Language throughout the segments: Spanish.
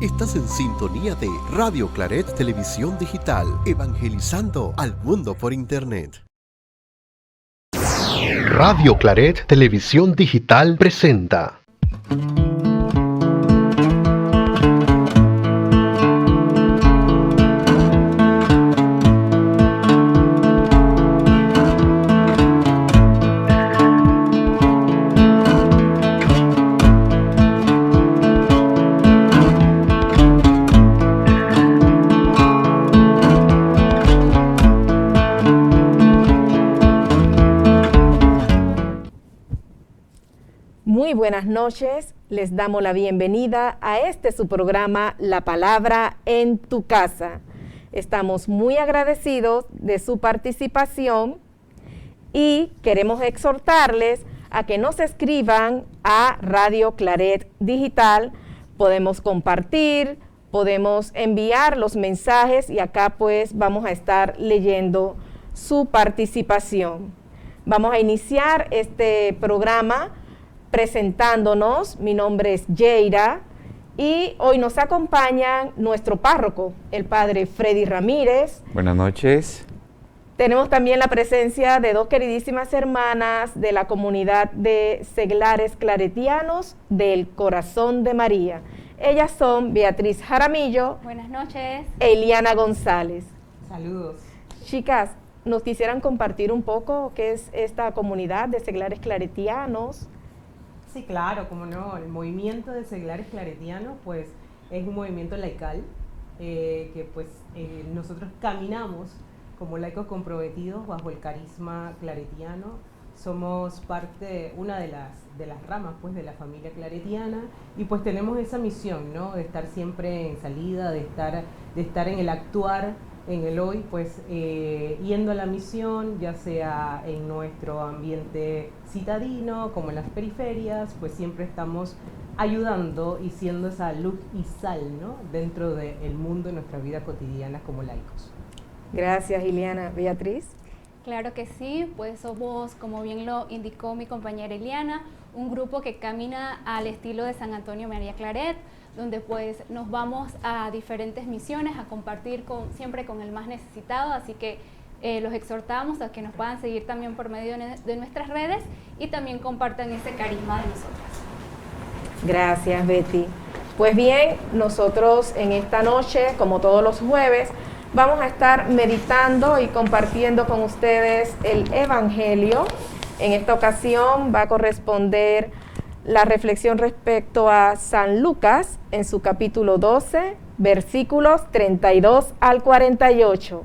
Estás en sintonía de Radio Claret Televisión Digital, evangelizando al mundo por Internet. Radio Claret Televisión Digital presenta. Muy buenas noches, les damos la bienvenida a su programa La Palabra en tu Casa. Estamos muy agradecidos de su participación y queremos exhortarles a que nos escriban a Radio Claret Digital. Podemos compartir, podemos enviar los mensajes y acá pues vamos a estar leyendo su participación. Vamos a iniciar este programa presentándonos. Mi nombre es Yeira y hoy nos acompaña nuestro párroco, el padre Freddy Ramírez. Buenas noches. Tenemos también la presencia de dos queridísimas hermanas de la comunidad de seglares claretianos del Corazón de María. Ellas son Beatriz Jaramillo. Buenas noches. E Iliana González. Saludos. Chicas, ¿nos quisieran compartir un poco qué es esta comunidad de seglares claretianos? Sí, claro, como no, el movimiento de seglares claretianos pues es un movimiento laical que pues nosotros caminamos como laicos comprometidos bajo el carisma claretiano. Somos parte, una de las ramas pues de la familia claretiana y pues tenemos esa misión, ¿no? De estar siempre en salida, de estar en el actuar, en el hoy, pues yendo a la misión, ya sea en nuestro ambiente citadino como en las periferias, pues siempre estamos ayudando y siendo esa luz y sal, ¿no? Dentro del mundo de nuestra vida cotidiana como laicos. Gracias, Iliana. Beatriz. Claro que sí, pues somos, como bien lo indicó mi compañera Iliana, un grupo que camina al estilo de San Antonio María Claret, donde pues nos vamos a diferentes misiones a compartir siempre con el más necesitado, así que los exhortamos a que nos puedan seguir también por medio de nuestras redes y también compartan ese carisma de nosotras. Gracias, Betty. Pues bien, nosotros en esta noche, como todos los jueves, vamos a estar meditando y compartiendo con ustedes el Evangelio. En esta ocasión va a corresponder la reflexión respecto a San Lucas en su capítulo 12, versículos 32 al 48.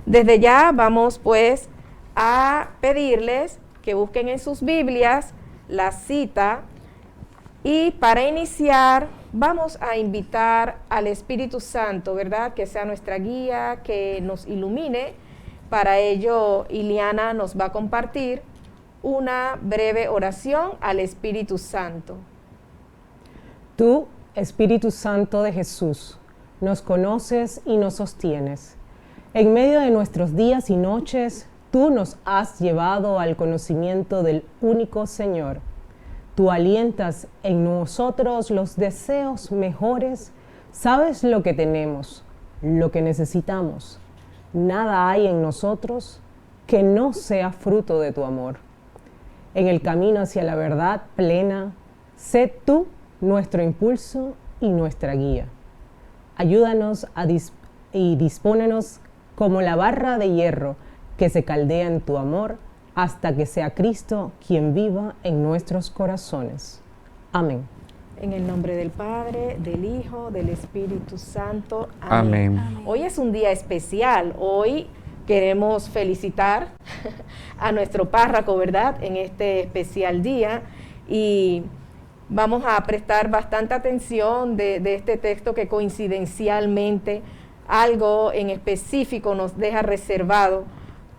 Desde ya vamos pues a pedirles que busquen en sus Biblias la cita y para iniciar vamos a invitar al Espíritu Santo, ¿verdad? Que sea nuestra guía, que nos ilumine. Para ello, Iliana nos va a compartir una breve oración al Espíritu Santo. Tú, Espíritu Santo de Jesús, nos conoces y nos sostienes. En medio de nuestros días y noches, tú nos has llevado al conocimiento del único Señor. Tú alientas en nosotros los deseos mejores, sabes lo que tenemos, lo que necesitamos. Nada hay en nosotros que no sea fruto de tu amor. En el camino hacia la verdad plena, sé tú nuestro impulso y nuestra guía. Ayúdanos y dispónenos como la barra de hierro que se caldea en tu amor, hasta que sea Cristo quien viva en nuestros corazones. Amén. En el nombre del Padre, del Hijo, del Espíritu Santo. Amén. Amén. Hoy es un día especial. Hoy queremos felicitar a nuestro párroco, ¿verdad? En este especial día. Y vamos a prestar bastante atención de este texto que coincidencialmente algo en específico nos deja reservado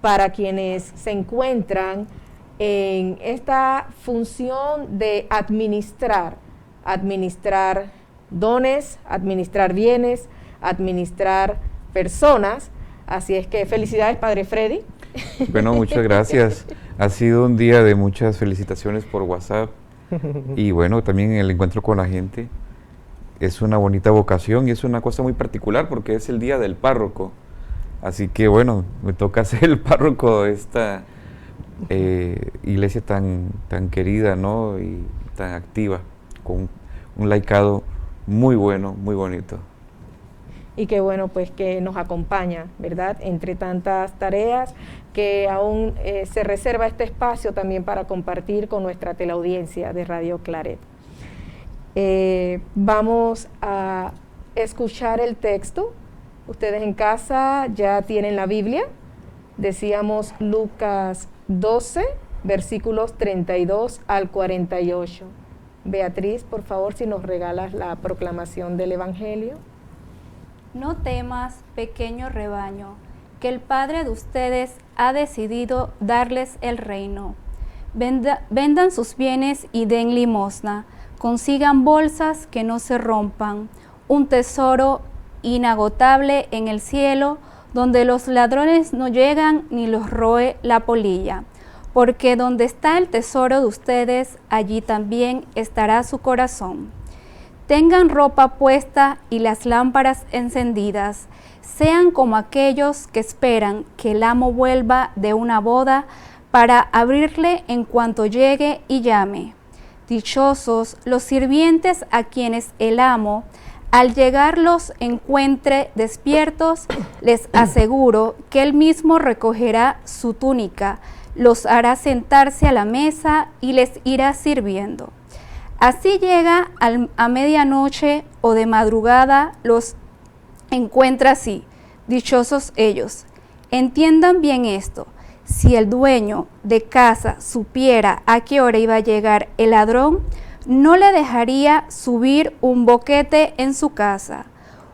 para quienes se encuentran en esta función de administrar dones, administrar bienes, administrar personas. Así es que felicidades, Padre Freddy. Bueno, muchas gracias. Ha sido un día de muchas felicitaciones por WhatsApp y bueno, también el encuentro con la gente. es una bonita vocación y es una cosa muy particular porque es el día del párroco. Así que bueno, me toca ser el párroco de esta iglesia tan querida, ¿no? Y tan activa, con un laicado muy bueno, muy bonito. Y qué bueno pues que nos acompaña, ¿verdad? Entre tantas tareas que aún se reserva este espacio también para compartir con nuestra teleaudiencia de Radio Claret. Vamos a escuchar el texto. Ustedes en casa ya tienen la Biblia. Decíamos Lucas 12, versículos 32 al 48. Beatriz, por favor, si nos regalas la proclamación del Evangelio. No temas, pequeño rebaño, que el Padre de ustedes ha decidido darles el reino. Vendan sus bienes y den limosna, consigan bolsas que no se rompan, un tesoro inagotable en el cielo, donde los ladrones no llegan ni los roe la polilla. Porque donde está el tesoro de ustedes, allí también estará su corazón. Tengan ropa puesta y las lámparas encendidas. Sean como aquellos que esperan que el amo vuelva de una boda para abrirle en cuanto llegue y llame. Dichosos los sirvientes a quienes el amo, al llegar, los encuentre despiertos. Les aseguro que él mismo recogerá su túnica, los hará sentarse a la mesa y les irá sirviendo. Así llega a medianoche o de madrugada, los encuentra así. Dichosos ellos. Entiendan bien esto. Si el dueño de casa supiera a qué hora iba a llegar el ladrón, no le dejaría subir un boquete en su casa.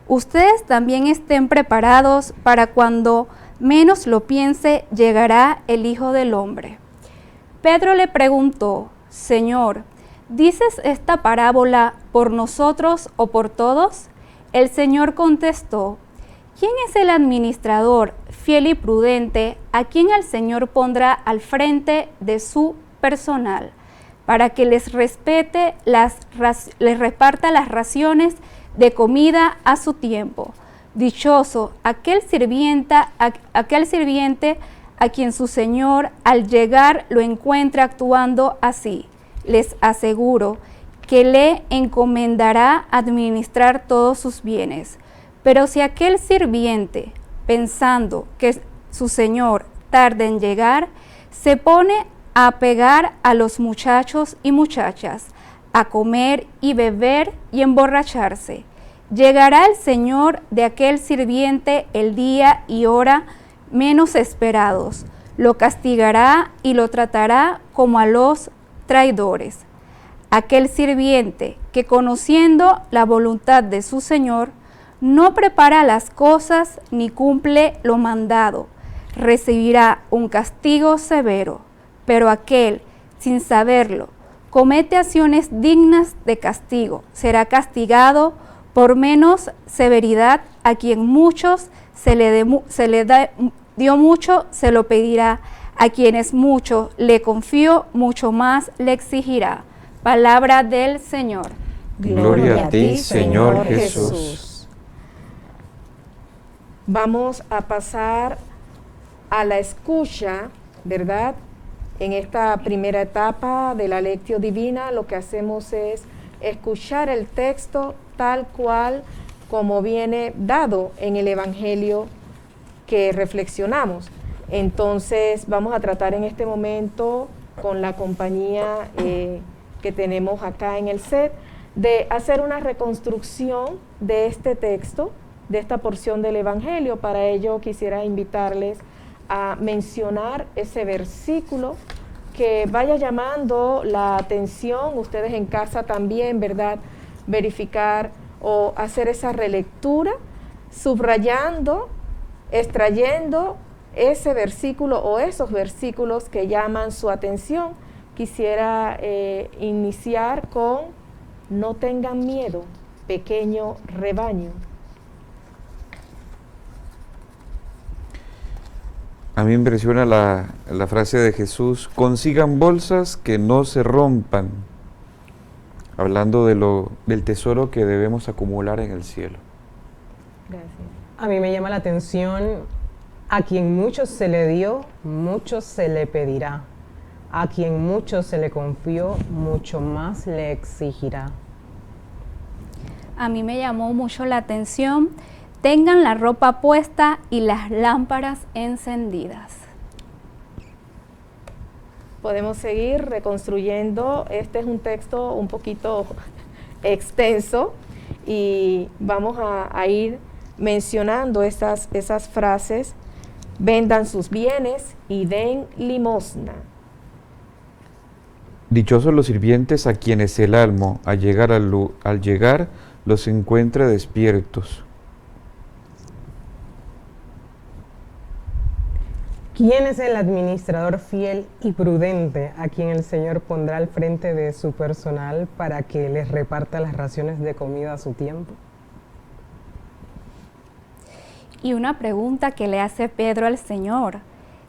Ustedes también estén preparados para cuando menos lo piense, llegará el Hijo del Hombre. Pedro le preguntó, Señor, ¿dices esta parábola por nosotros o por todos? El Señor contestó, ¿quién es el administrador fiel y prudente a quien el Señor pondrá al frente de su personal, para que les reparta las raciones de comida a su tiempo? Dichoso aquel sirviente a quien su Señor al llegar lo encuentre actuando así. Les aseguro que le encomendará administrar todos sus bienes. Pero si aquel sirviente, pensando que su señor tarda en llegar, se pone a pegar a los muchachos y muchachas, a comer y beber y emborracharse, llegará el señor de aquel sirviente el día y hora menos esperados, lo castigará y lo tratará como a los traidores. Aquel sirviente que, conociendo la voluntad de su señor, no prepara las cosas ni cumple lo mandado, recibirá un castigo severo. Pero aquel, sin saberlo, comete acciones dignas de castigo, será castigado por menos severidad. A quien muchos se le dio mucho, se lo pedirá. A quienes mucho le confió, mucho más le exigirá. Palabra del Señor. Gloria a ti, Señor Jesús. Vamos a pasar a la escucha, ¿verdad? En esta primera etapa de la Lectio Divina, lo que hacemos es escuchar el texto tal cual como viene dado en el Evangelio que reflexionamos. Entonces vamos a tratar en este momento con la compañía que tenemos acá en el set de hacer una reconstrucción de este texto, de esta porción del Evangelio. Para ello quisiera invitarles a mencionar ese versículo que vaya llamando la atención, ustedes en casa también, ¿verdad? Verificar o hacer esa relectura, subrayando, extrayendo ese versículo o esos versículos que llaman su atención. Quisiera iniciar con: no tengan miedo, pequeño rebaño. A mí me impresiona la frase de Jesús: consigan bolsas que no se rompan. hablando del tesoro que debemos acumular en el cielo. Gracias. A mí me llama la atención, a quien mucho se le dio, mucho se le pedirá. A quien mucho se le confió, mucho más le exigirá. A mí me llamó mucho la atención, tengan la ropa puesta y las lámparas encendidas. Podemos seguir reconstruyendo. Este es un texto un poquito extenso y vamos a ir mencionando esas frases. Vendan sus bienes y den limosna. Dichosos los sirvientes a quienes el almo, al llegar, los encuentre despiertos. ¿Quién es el administrador fiel y prudente a quien el Señor pondrá al frente de su personal para que les reparta las raciones de comida a su tiempo? Y una pregunta que le hace Pedro al Señor.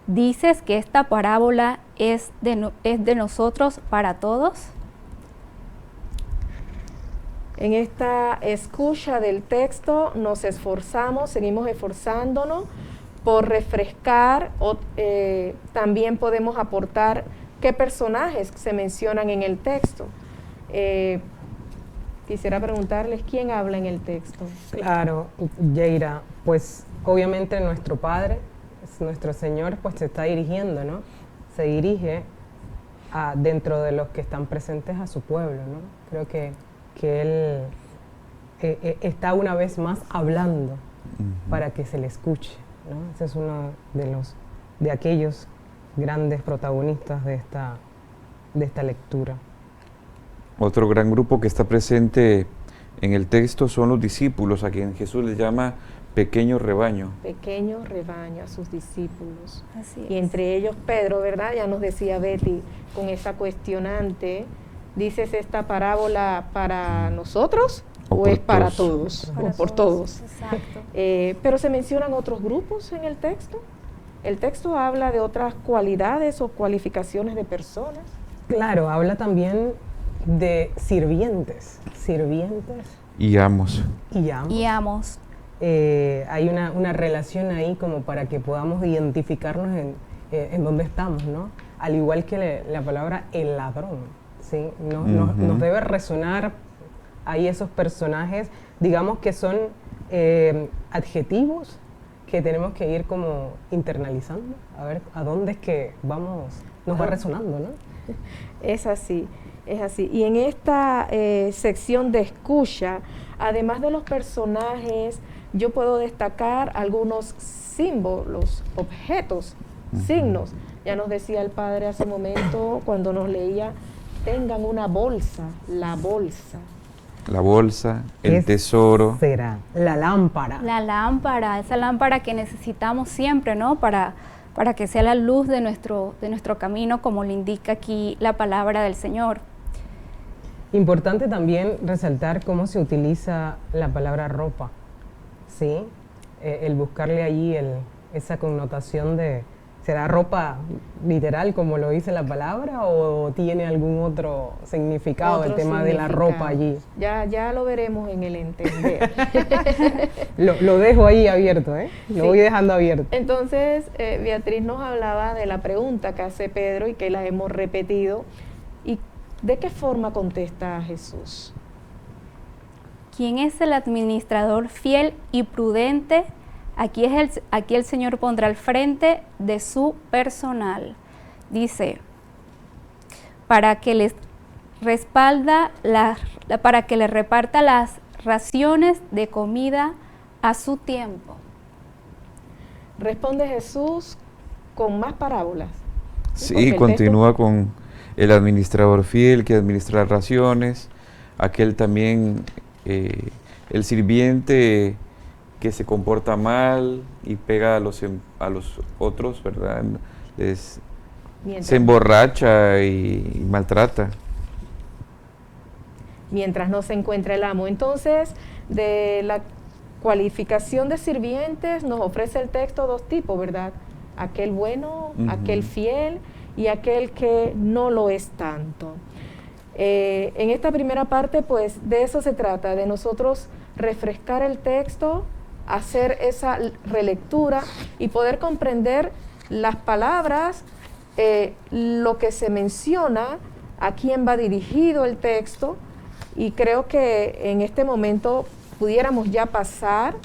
¿Dices que esta parábola es de nosotros para todos? En esta escucha del texto nos esforzamos, seguimos esforzándonos por refrescar, también podemos aportar qué personajes se mencionan en el texto. Quisiera preguntarles quién habla en el texto. Claro, Yeira, pues obviamente nuestro Padre, nuestro Señor, pues se está dirigiendo, ¿no? Se dirige dentro de los que están presentes a su pueblo, ¿no? Creo que Él está una vez más hablando para que se le escuche, ¿no? Ese es uno de aquellos grandes protagonistas de esta lectura. Otro gran grupo que está presente en el texto son los discípulos, a quien Jesús les llama pequeño rebaño. Pequeño rebaño a sus discípulos. Así Y es. entre ellos Pedro, ¿verdad? Ya nos decía Betty con esa cuestionante, ¿dices esta parábola para nosotros O o por es para todos? todos? Para O por todos. Exacto. Pero se mencionan otros grupos en el texto. El texto habla de otras cualidades o cualificaciones de personas. Claro, habla también de sirvientes Y amos. y amos. Y amos. Hay una relación ahí como para que podamos identificarnos en dónde estamos, ¿no? Al igual que la palabra el ladrón, ¿sí? Nos debe resonar ahí esos personajes, digamos que son adjetivos que tenemos que ir como internalizando, a ver a dónde es que nos va resonando, ¿no? Es así, es así. Y en esta sección de escucha, además de los personajes, yo puedo destacar algunos símbolos, objetos, signos. Ya nos decía el padre hace un momento cuando nos leía, tengan una bolsa, la bolsa. La bolsa, el ¿Qué tesoro. será? La lámpara. La lámpara, esa lámpara que necesitamos siempre, ¿no? Para que sea la luz de nuestro camino, como le indica aquí la palabra del Señor. Importante también resaltar cómo se utiliza la palabra ropa, ¿sí? El buscarle allí esa connotación de, ¿será ropa literal como lo dice la palabra o tiene algún otro significado el Otro tema de la ropa significado. allí? Ya lo veremos en el entender. Lo dejo ahí abierto, ¿eh? Lo Sí. voy dejando abierto. Entonces, Beatriz nos hablaba de la pregunta que hace Pedro y que la hemos repetido. ¿Y de qué forma contesta Jesús? ¿Quién es el administrador fiel y prudente? Aquí el Señor pondrá al frente de su personal. Dice, para que les reparta las raciones de comida a su tiempo. Responde Jesús con más parábolas. Porque Sí, el continúa con el administrador fiel que administra las raciones, aquel también, el sirviente que se comporta mal y pega a los otros, ¿verdad? Se emborracha y maltrata. Mientras no se encuentra el amo. Entonces, de la cualificación de sirvientes nos ofrece el texto dos tipos, ¿verdad? Aquel bueno, aquel fiel y aquel que no lo es tanto. En esta primera parte, pues de eso se trata, de nosotros refrescar el texto, hacer esa relectura y poder comprender las palabras, lo que se menciona, a quién va dirigido el texto, y creo que en este momento pudiéramos ya pasar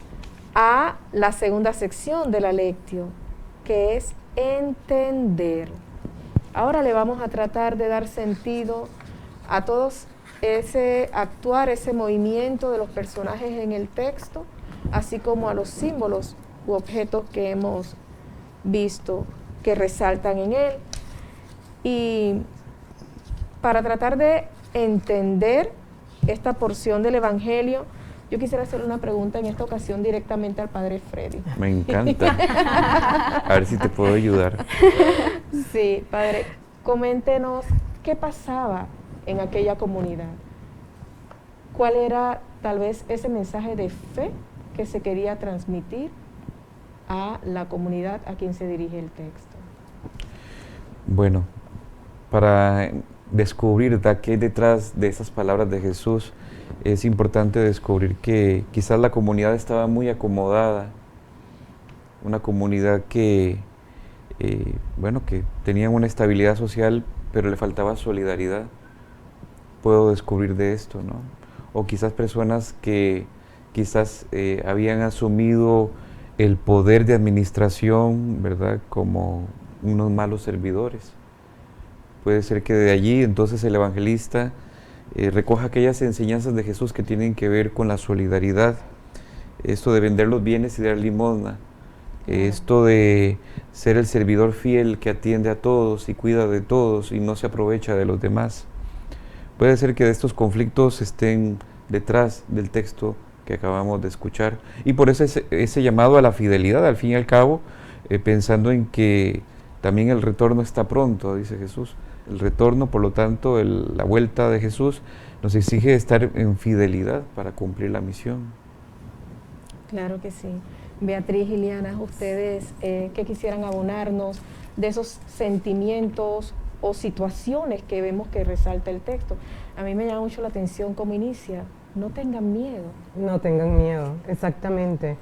a la segunda sección de la lectio, que es entender. Ahora le vamos a tratar de dar sentido a todos ese actuar, ese movimiento de los personajes en el texto, así como a los símbolos u objetos que hemos visto que resaltan en él. Y para tratar de entender esta porción del Evangelio, yo quisiera hacer una pregunta en esta ocasión directamente al Padre Freddy. Me encanta. A ver si te puedo ayudar. Sí, Padre, coméntenos qué pasaba en aquella comunidad. ¿Cuál era tal vez ese mensaje de fe que se quería transmitir a la comunidad a quien se dirige el texto? Bueno, para descubrir qué hay detrás de esas palabras de Jesús, es importante descubrir que quizás la comunidad estaba muy acomodada, una comunidad que, que tenía una estabilidad social, pero le faltaba solidaridad. Puedo descubrir de esto, ¿no? O quizás personas que quizás habían asumido el poder de administración, ¿verdad?, como unos malos servidores. Puede ser que de allí entonces el evangelista recoja aquellas enseñanzas de Jesús que tienen que ver con la solidaridad, esto de vender los bienes y dar limosna, esto de ser el servidor fiel que atiende a todos y cuida de todos y no se aprovecha de los demás. Puede ser que de estos conflictos estén detrás del texto que acabamos de escuchar, y por eso ese llamado a la fidelidad, al fin y al cabo, pensando en que también el retorno está pronto, dice Jesús. El retorno, por lo tanto, la vuelta de Jesús nos exige estar en fidelidad para cumplir la misión. Claro que sí. Beatriz y Liana, ustedes ¿qué quisieran abonarnos de esos sentimientos o situaciones que vemos que resalta el texto? A mí me llama mucho la atención cómo inicia. No tengan miedo. No tengan miedo, exactamente.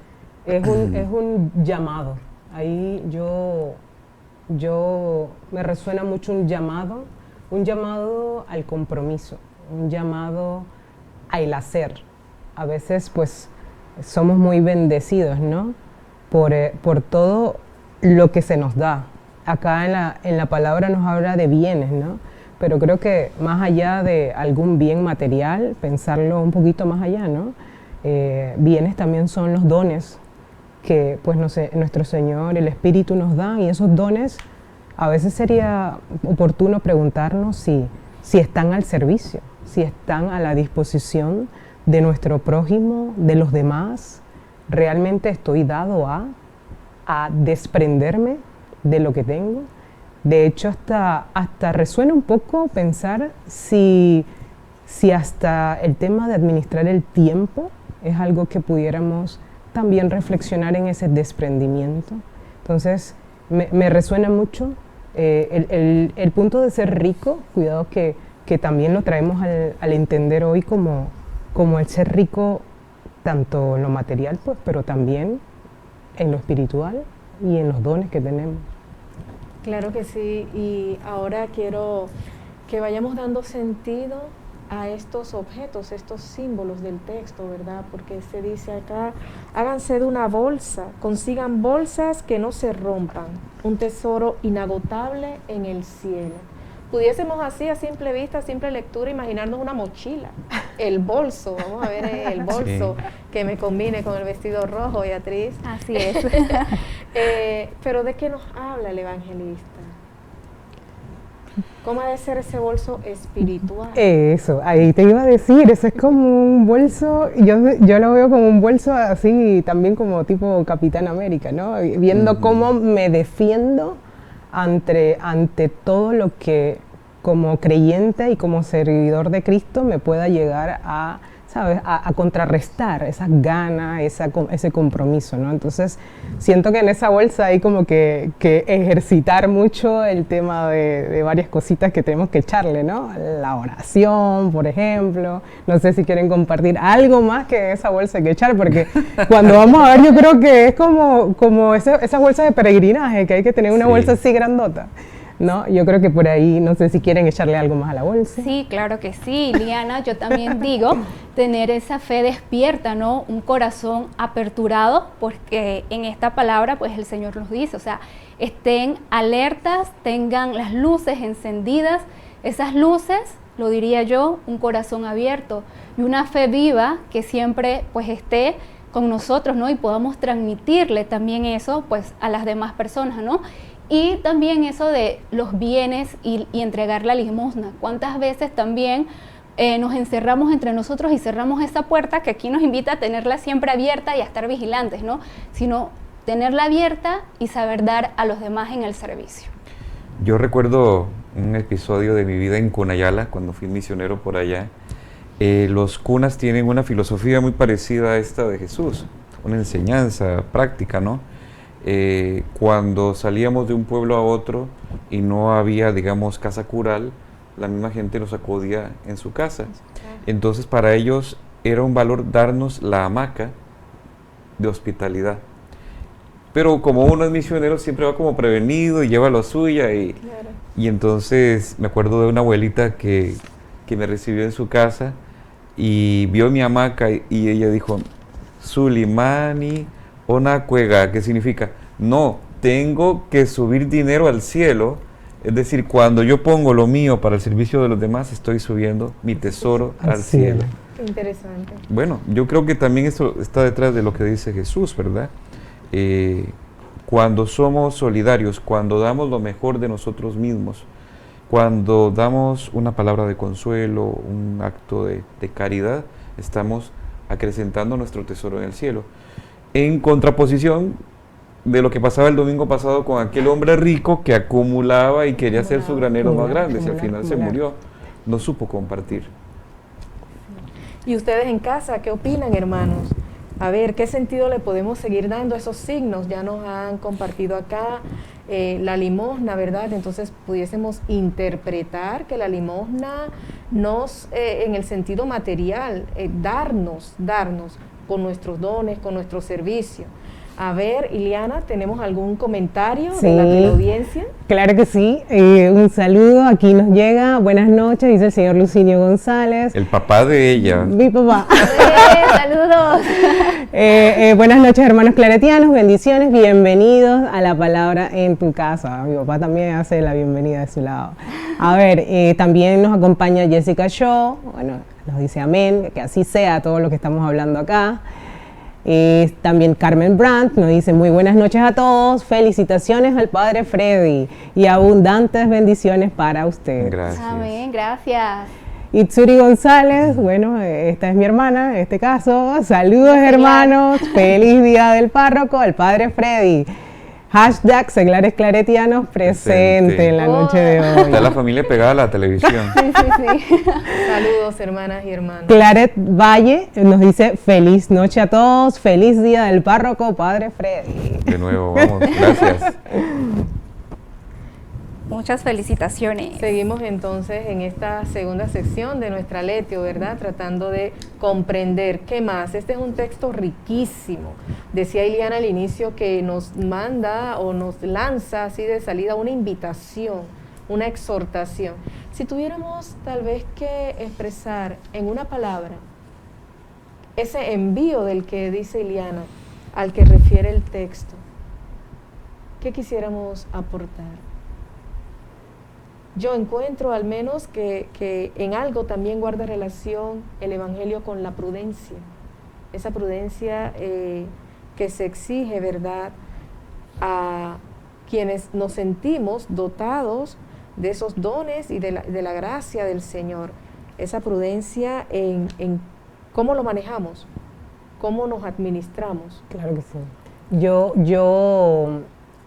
Es un llamado. Ahí yo me resuena mucho un llamado al compromiso, un llamado al hacer. A veces pues somos muy bendecidos, ¿no?, por todo lo que se nos da. Acá en la palabra nos habla de bienes, ¿no? Pero creo que más allá de algún bien material, pensarlo un poquito más allá, ¿no? Bienes también son los dones que pues nuestro Señor, el Espíritu nos da, y esos dones a veces sería oportuno preguntarnos si están al servicio, si están a la disposición de nuestro prójimo, de los demás. ¿Realmente estoy dado a desprenderme de lo que tengo? De hecho, hasta resuena un poco pensar si hasta el tema de administrar el tiempo es algo que pudiéramos también reflexionar en ese desprendimiento. Entonces, me resuena mucho el punto de ser rico, cuidado que también lo traemos al entender hoy como el ser rico, tanto en lo material, pues, pero también en lo espiritual y en los dones que tenemos. Claro que sí, y ahora quiero que vayamos dando sentido a estos objetos, estos símbolos del texto, ¿verdad? Porque se dice acá, háganse de una bolsa, consigan bolsas que no se rompan, un tesoro inagotable en el cielo. Pudiésemos así, a simple vista, a simple lectura, imaginarnos una mochila, el bolso, vamos a ver el bolso, sí, que me combine con el vestido rojo, Beatriz. Así es. Pero ¿de qué nos habla el evangelista? ¿Cómo ha de ser ese bolso espiritual? Eso, ahí te iba a decir, eso es como un bolso, yo lo veo como un bolso así, también como tipo Capitán América, ¿no? Viendo cómo me defiendo ante todo lo que como creyente y como servidor de Cristo me pueda llegar a ¿sabes? A contrarrestar esas ganas, ese compromiso, ¿no? Entonces, siento que en esa bolsa hay como que ejercitar mucho el tema de varias cositas que tenemos que echarle, ¿no? La oración, por ejemplo. No sé si quieren compartir algo más que esa bolsa que echar, porque cuando vamos a ver, yo creo que es como esa bolsa de peregrinaje, que hay que tener una bolsa así grandota, ¿no? Yo creo que por ahí, no sé si quieren echarle algo más a la bolsa. Sí, claro que sí, Liana, yo también digo tener esa fe despierta, ¿no? Un corazón aperturado, porque en esta palabra pues el Señor nos dice, o sea, estén alertas, tengan las luces encendidas, esas luces, lo diría yo, un corazón abierto y una fe viva que siempre pues esté con nosotros, ¿no? Y podamos transmitirle también eso pues a las demás personas, ¿no? Y también eso de los bienes y entregar la limosna. ¿Cuántas veces también nos encerramos entre nosotros y cerramos esa puerta que aquí nos invita a tenerla siempre abierta y a estar vigilantes, ¿no? Sino tenerla abierta y saber dar a los demás en el servicio. Yo recuerdo un episodio de mi vida en Cunayala, cuando fui misionero por allá. Los cunas tienen una filosofía muy parecida a esta de Jesús, una enseñanza práctica, ¿no? Cuando salíamos de un pueblo a otro y no había, digamos, casa cural, la misma gente nos acudía en su casa. Entonces para ellos era un valor darnos la hamaca de hospitalidad. Pero como uno es misionero siempre va como prevenido y lleva lo suya y entonces me acuerdo de una abuelita que me recibió en su casa y vio mi hamaca y ella dijo, Sulimani Ona Cuega, ¿qué significa? No, tengo que subir dinero al cielo, es decir, cuando yo pongo lo mío para el servicio de los demás, estoy subiendo mi tesoro al cielo. Qué interesante. Bueno, yo creo que también esto está detrás de lo que dice Jesús, ¿verdad? Cuando somos solidarios, cuando damos lo mejor de nosotros mismos, cuando damos una palabra de consuelo, un acto de caridad, estamos acrecentando nuestro tesoro en el cielo. En contraposición de lo que pasaba el domingo pasado con aquel hombre rico que acumulaba y quería hacer su granero más grande, y al final se murió, no supo compartir. ¿Y ustedes en casa qué opinan, hermanos? A ver, ¿qué sentido le podemos seguir dando a esos signos? Ya nos han compartido acá la limosna, ¿verdad? Entonces pudiésemos interpretar que la limosna nos, en el sentido material, darnos con nuestros dones, con nuestro servicio. A ver, Iliana, ¿tenemos algún comentario de la audiencia? Claro que sí. Un saludo, aquí nos llega. Buenas noches, dice el señor Lucinio González. El papá de ella. Mi papá. ¡Saludos! Buenas noches, hermanos claretianos, bendiciones, bienvenidos a la palabra en tu casa. Mi papá también hace la bienvenida de su lado. A ver, también nos acompaña Jessica Shaw, bueno, nos dice amén, que así sea todo lo que estamos hablando acá. También Carmen Brandt nos dice muy buenas noches a todos, felicitaciones al Padre Freddy y abundantes bendiciones para usted. Gracias. Amén, gracias. Itsuri González, bueno, esta es mi hermana en este caso, saludos hermanos, feliz día del párroco, al Padre Freddy. Hashtag Seglares Claretianos presente en la noche de hoy. Está la familia pegada a la televisión. Sí. Saludos, hermanas y hermanos. Claret Valle nos dice feliz noche a todos, feliz día del párroco, Padre Freddy. De nuevo, vamos, gracias. Muchas felicitaciones. Seguimos entonces en esta segunda sección de nuestra Lectio, ¿verdad? Tratando de comprender qué más. Este es un texto riquísimo. Decía Iliana al inicio que nos manda o nos lanza así de salida una invitación, una exhortación. Si tuviéramos tal vez que expresar en una palabra ese envío del que dice Iliana, al que refiere el texto, ¿qué quisiéramos aportar? Yo encuentro al menos que en algo también guarda relación el Evangelio con la prudencia, esa prudencia que se exige, ¿verdad?, a quienes nos sentimos dotados de esos dones y de la gracia del Señor, esa prudencia en cómo lo manejamos, cómo nos administramos. Yo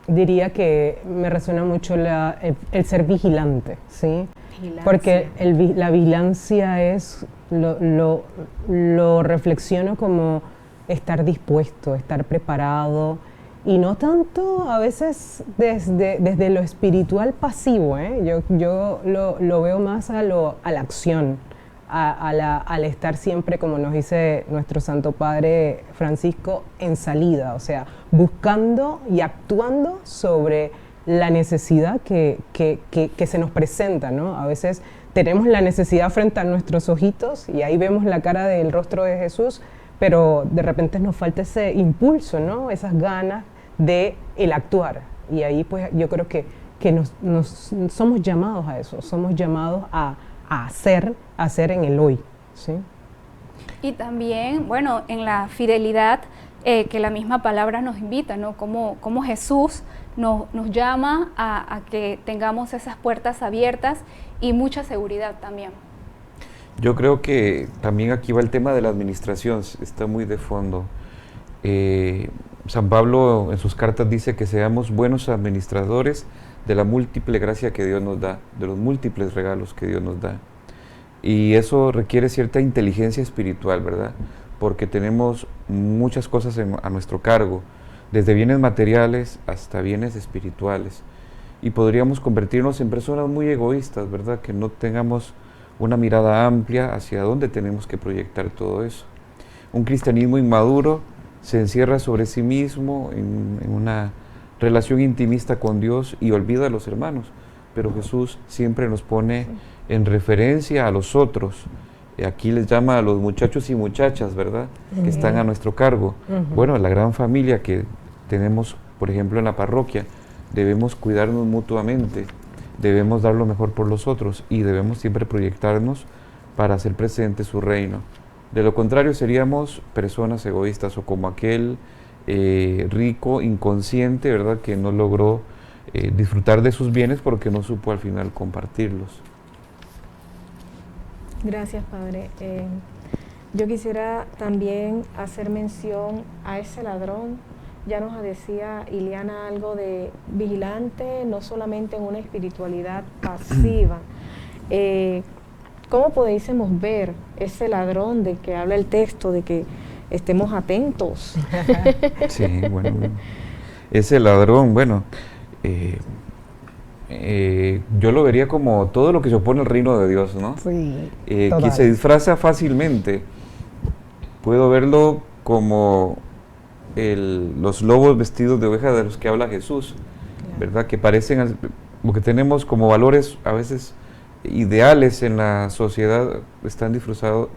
diría que me resuena mucho el ser vigilante, ¿sí? Vigilancia. Porque la vigilancia es, lo reflexiono como estar dispuesto, estar preparado, y no tanto a veces desde lo espiritual pasivo, ¿eh? Yo lo veo más a la acción, al estar siempre, como nos dice nuestro Santo Padre Francisco, en salida, o sea, buscando y actuando sobre la necesidad que se nos presenta, ¿no? A veces tenemos la necesidad frente a nuestros ojitos y ahí vemos la cara del rostro de Jesús, pero de repente nos falta ese impulso, ¿no? Esas ganas de el actuar. Y ahí pues yo creo que nos somos llamados a eso, somos llamados a hacer en el hoy, ¿sí? Y también, bueno, en la fidelidad que la misma palabra nos invita, ¿no? Como Jesús nos llama a que tengamos esas puertas abiertas y mucha seguridad también. Yo creo que también aquí va el tema de la administración, está muy de fondo. San Pablo en sus cartas dice que seamos buenos administradores de la múltiple gracia que Dios nos da, de los múltiples regalos que Dios nos da. Y eso requiere cierta inteligencia espiritual, ¿verdad? Porque tenemos muchas cosas a nuestro cargo, desde bienes materiales hasta bienes espirituales. Y podríamos convertirnos en personas muy egoístas, ¿verdad? Que no tengamos una mirada amplia hacia dónde tenemos que proyectar todo eso. Un cristianismo inmaduro se encierra sobre sí mismo en una relación intimista con Dios y olvida a los hermanos, pero Jesús siempre nos pone en referencia a los otros. Aquí les llama a los muchachos y muchachas, ¿verdad? Que están a nuestro cargo. Bueno, la gran familia que tenemos, por ejemplo, en la parroquia, debemos cuidarnos mutuamente, debemos dar lo mejor por los otros y debemos siempre proyectarnos para hacer presente su reino. De lo contrario, seríamos personas egoístas o como aquel rico inconsciente, ¿verdad? Que no logró disfrutar de sus bienes porque no supo al final compartirlos. Gracias, Padre. Yo quisiera también hacer mención a ese ladrón. Ya nos decía Ileana algo de vigilante, no solamente en una espiritualidad pasiva. ¿Cómo pudiésemos ver ese ladrón de que habla el texto, de que estemos atentos? Sí, bueno, ese ladrón, bueno, yo lo vería como todo lo que se opone al reino de Dios, ¿no? Sí, que se disfraza fácilmente. Puedo verlo como los lobos vestidos de oveja de los que habla Jesús, ¿verdad? Que parecen, porque tenemos como valores a veces ideales en la sociedad, están disfrazados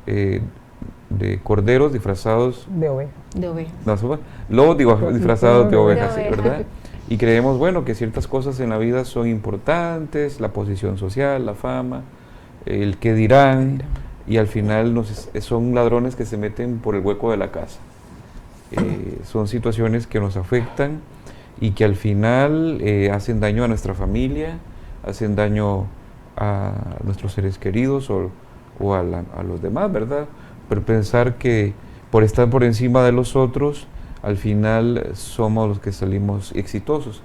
de corderos disfrazados de oveja. De oveja. no, lobos disfrazados de ovejas, De sí, oveja. ¿verdad? Y creemos, bueno, que ciertas cosas en la vida son importantes, la posición social, la fama, el qué dirán, y al final son ladrones que se meten por el hueco de la casa. Son situaciones que nos afectan y que al final hacen daño a nuestra familia, hacen daño a nuestros seres queridos o a los demás, ¿verdad? Pero pensar que por estar por encima de los otros, al final somos los que salimos exitosos.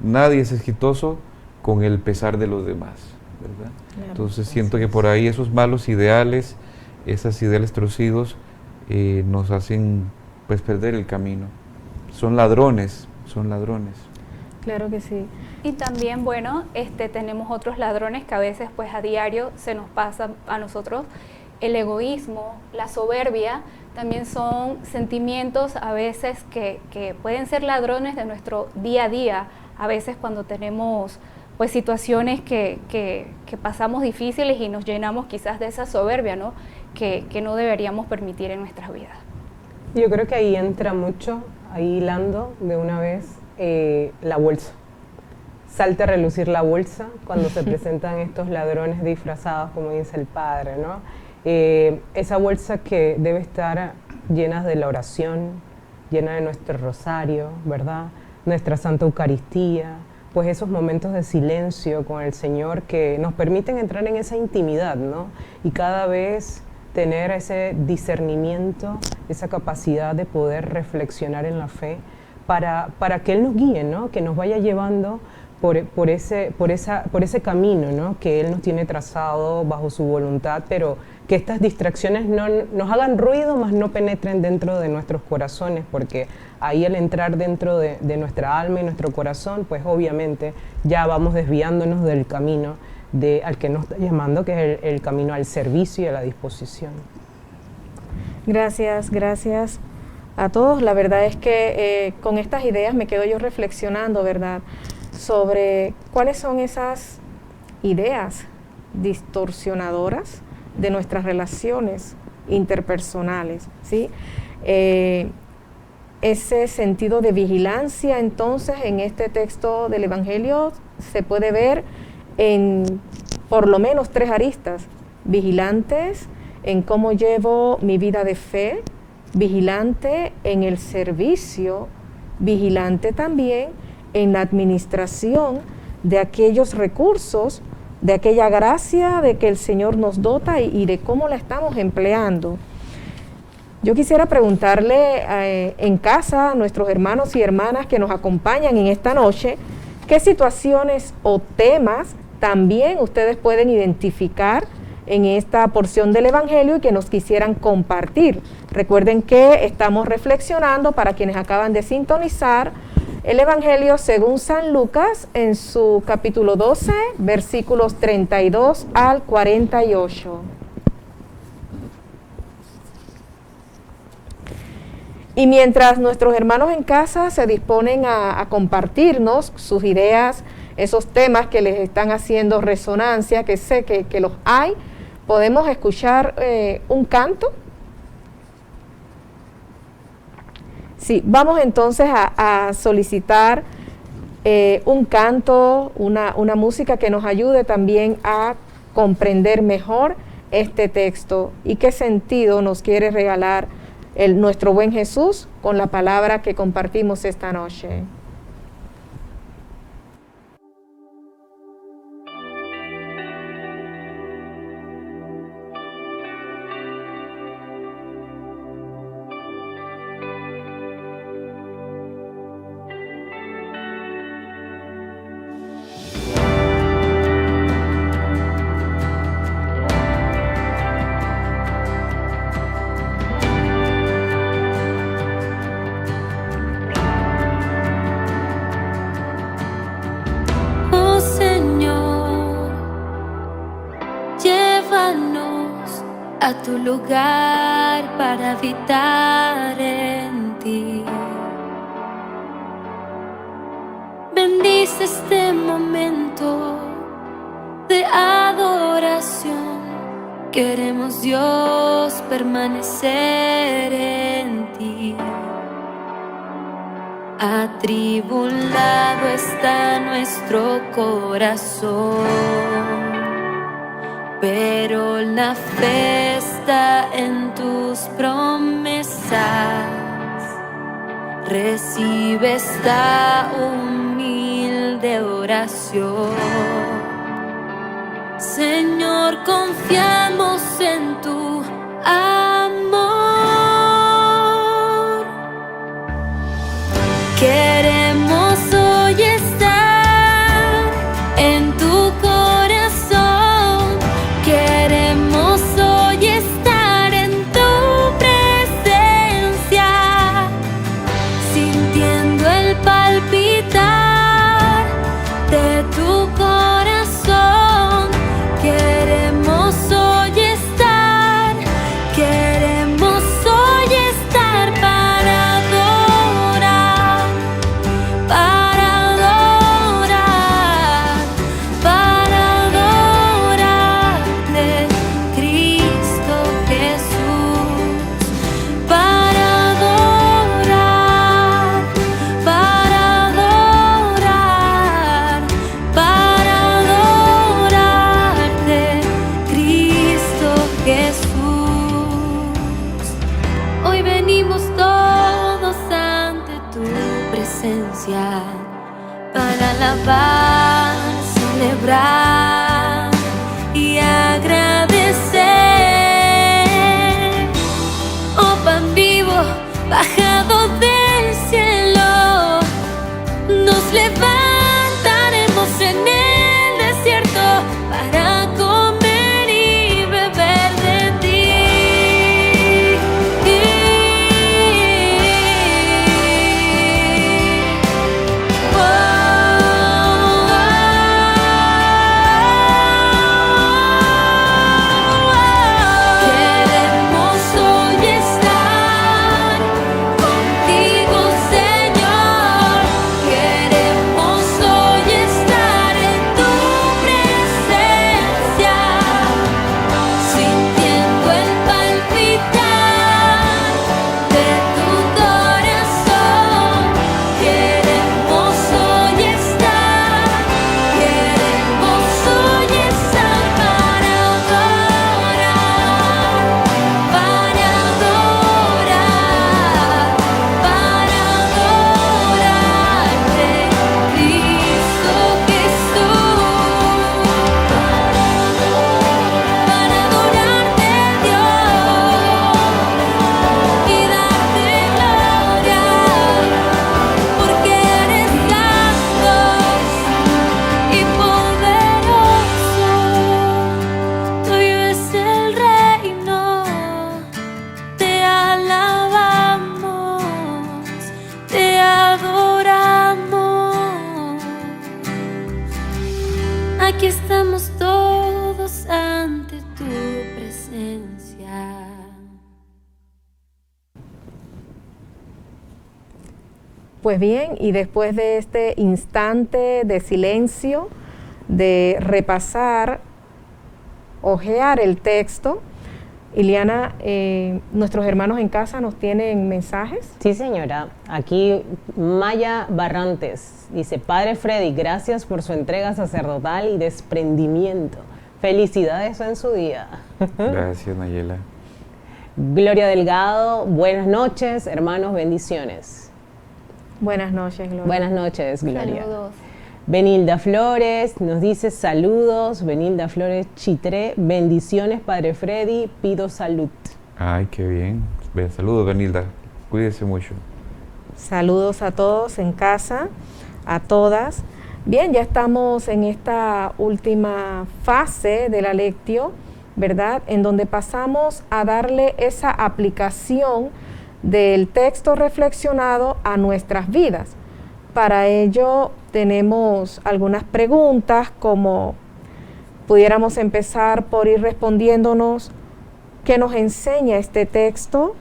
Nadie es exitoso con el pesar de los demás, ¿verdad? Claro, Entonces siento que por ahí esos malos ideales, esos ideales torcidos, nos hacen pues perder el camino. Son ladrones. Claro que sí. Y también, bueno, tenemos otros ladrones que a veces pues a diario se nos pasa a nosotros. El egoísmo, la soberbia, también son sentimientos a veces que pueden ser ladrones de nuestro día a día. A veces cuando tenemos pues situaciones que pasamos difíciles y nos llenamos quizás de esa soberbia, ¿no? Que no deberíamos permitir en nuestras vidas. Yo creo que ahí entra mucho, ahí hilando de una vez, la bolsa. Salta a relucir la bolsa cuando se presentan estos ladrones disfrazados, como dice el Padre, ¿no? Esa bolsa que debe estar llena de la oración, llena de nuestro rosario, ¿verdad? Nuestra Santa Eucaristía, pues esos momentos de silencio con el Señor que nos permiten entrar en esa intimidad, ¿no? Y cada vez tener ese discernimiento, esa capacidad de poder reflexionar en la fe para que Él nos guíe, ¿no? Que nos vaya llevando por ese camino, ¿no? Que Él nos tiene trazado bajo su voluntad, pero que estas distracciones no nos hagan ruido, mas no penetren dentro de nuestros corazones, porque ahí al entrar dentro de nuestra alma y nuestro corazón, pues obviamente ya vamos desviándonos del camino al que nos está llamando, que es el camino al servicio y a la disposición. Gracias a todos. La verdad es que con estas ideas me quedo yo reflexionando, ¿verdad?, sobre cuáles son esas ideas distorsionadoras de nuestras relaciones interpersonales, ¿sí? Ese sentido de vigilancia, entonces, en este texto del Evangelio se puede ver en por lo menos 3 aristas: vigilantes en cómo llevo mi vida de fe, vigilante en el servicio, vigilante también en la administración de aquellos recursos, de aquella gracia de que el Señor nos dota y de cómo la estamos empleando. Yo quisiera preguntarle en casa a nuestros hermanos y hermanas que nos acompañan en esta noche, ¿qué situaciones o temas también ustedes pueden identificar en esta porción del Evangelio y que nos quisieran compartir? Recuerden que estamos reflexionando, para quienes acaban de sintonizar, el Evangelio según San Lucas en su capítulo 12, versículos 32 al 48. Y mientras nuestros hermanos en casa se disponen a compartirnos sus ideas, esos temas que les están haciendo resonancia, que sé que los hay, podemos escuchar un canto. Sí, vamos entonces a solicitar un canto, una música que nos ayude también a comprender mejor este texto y qué sentido nos quiere regalar nuestro buen Jesús con la palabra que compartimos esta noche. A tu lugar para habitar en ti. Bendice este momento de adoración. Queremos, Dios, permanecer en ti. Atribulado está nuestro corazón, pero la fe está en tus promesas. Recibe esta humilde oración. Señor, confiamos en tu amor. Queremos hoy estar en tu corazón. Queremos hoy estar en tu presencia, sintiendo el palpitar de tu corazón. Queremos hoy estar para adorar, adorarte, Cristo Jesús, para adorarte, Cristo Jesús. Hoy venimos todos ante tu presencia para alabar, celebrar y agradecer. Oh pan vivo, bajado del cielo, Aquí estamos todos ante tu presencia. Pues bien, y después de este instante de silencio, de repasar, hojear el texto, Iliana, nuestros hermanos en casa nos tienen mensajes. Sí, señora. Aquí Maya Barrantes dice: Padre Freddy, gracias por su entrega sacerdotal y desprendimiento. Felicidades en su día. Gracias, Nayela. Gloria Delgado, buenas noches, hermanos, bendiciones. Buenas noches, Gloria. Buenas noches, Gloria. Saludos. Benilda Flores nos dice saludos. Benilda Flores Chitré, bendiciones, Padre Freddy, pido salud. Ay, qué bien. Saludos, Benilda. Cuídese mucho. Saludos a todos en casa, a todas. Bien, ya estamos en esta última fase de la lectio, ¿verdad? En donde pasamos a darle esa aplicación del texto reflexionado a nuestras vidas. Para ello tenemos algunas preguntas, como pudiéramos empezar por ir respondiéndonos qué nos enseña este texto,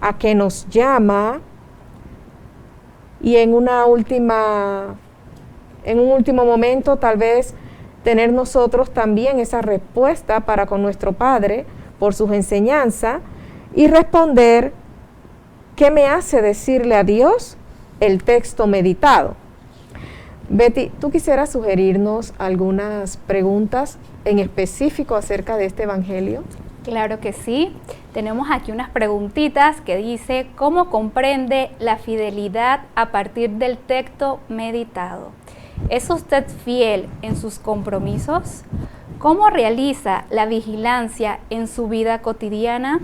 a qué nos llama, y en un último momento tal vez tener nosotros también esa respuesta para con nuestro Padre por sus enseñanzas y responder qué me hace decirle a Dios el texto meditado. Betty, ¿tú quisieras sugerirnos algunas preguntas en específico acerca de este evangelio? Claro que sí. Tenemos aquí unas preguntitas que dice: ¿cómo comprende la fidelidad a partir del texto meditado? ¿Es usted fiel en sus compromisos? ¿Cómo realiza la vigilancia en su vida cotidiana?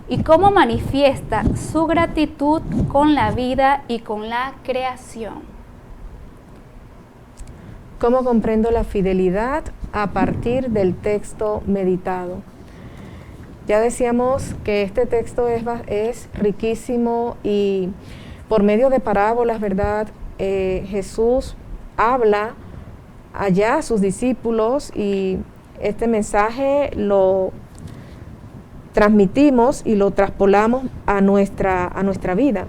¿Y cómo manifiesta su gratitud con la vida y con la creación? ¿Cómo comprendo la fidelidad a partir del texto meditado? Ya decíamos que este texto es riquísimo, y por medio de parábolas, ¿verdad? Jesús habla allá a sus discípulos, y este mensaje lo transmitimos y lo traspolamos a nuestra vida.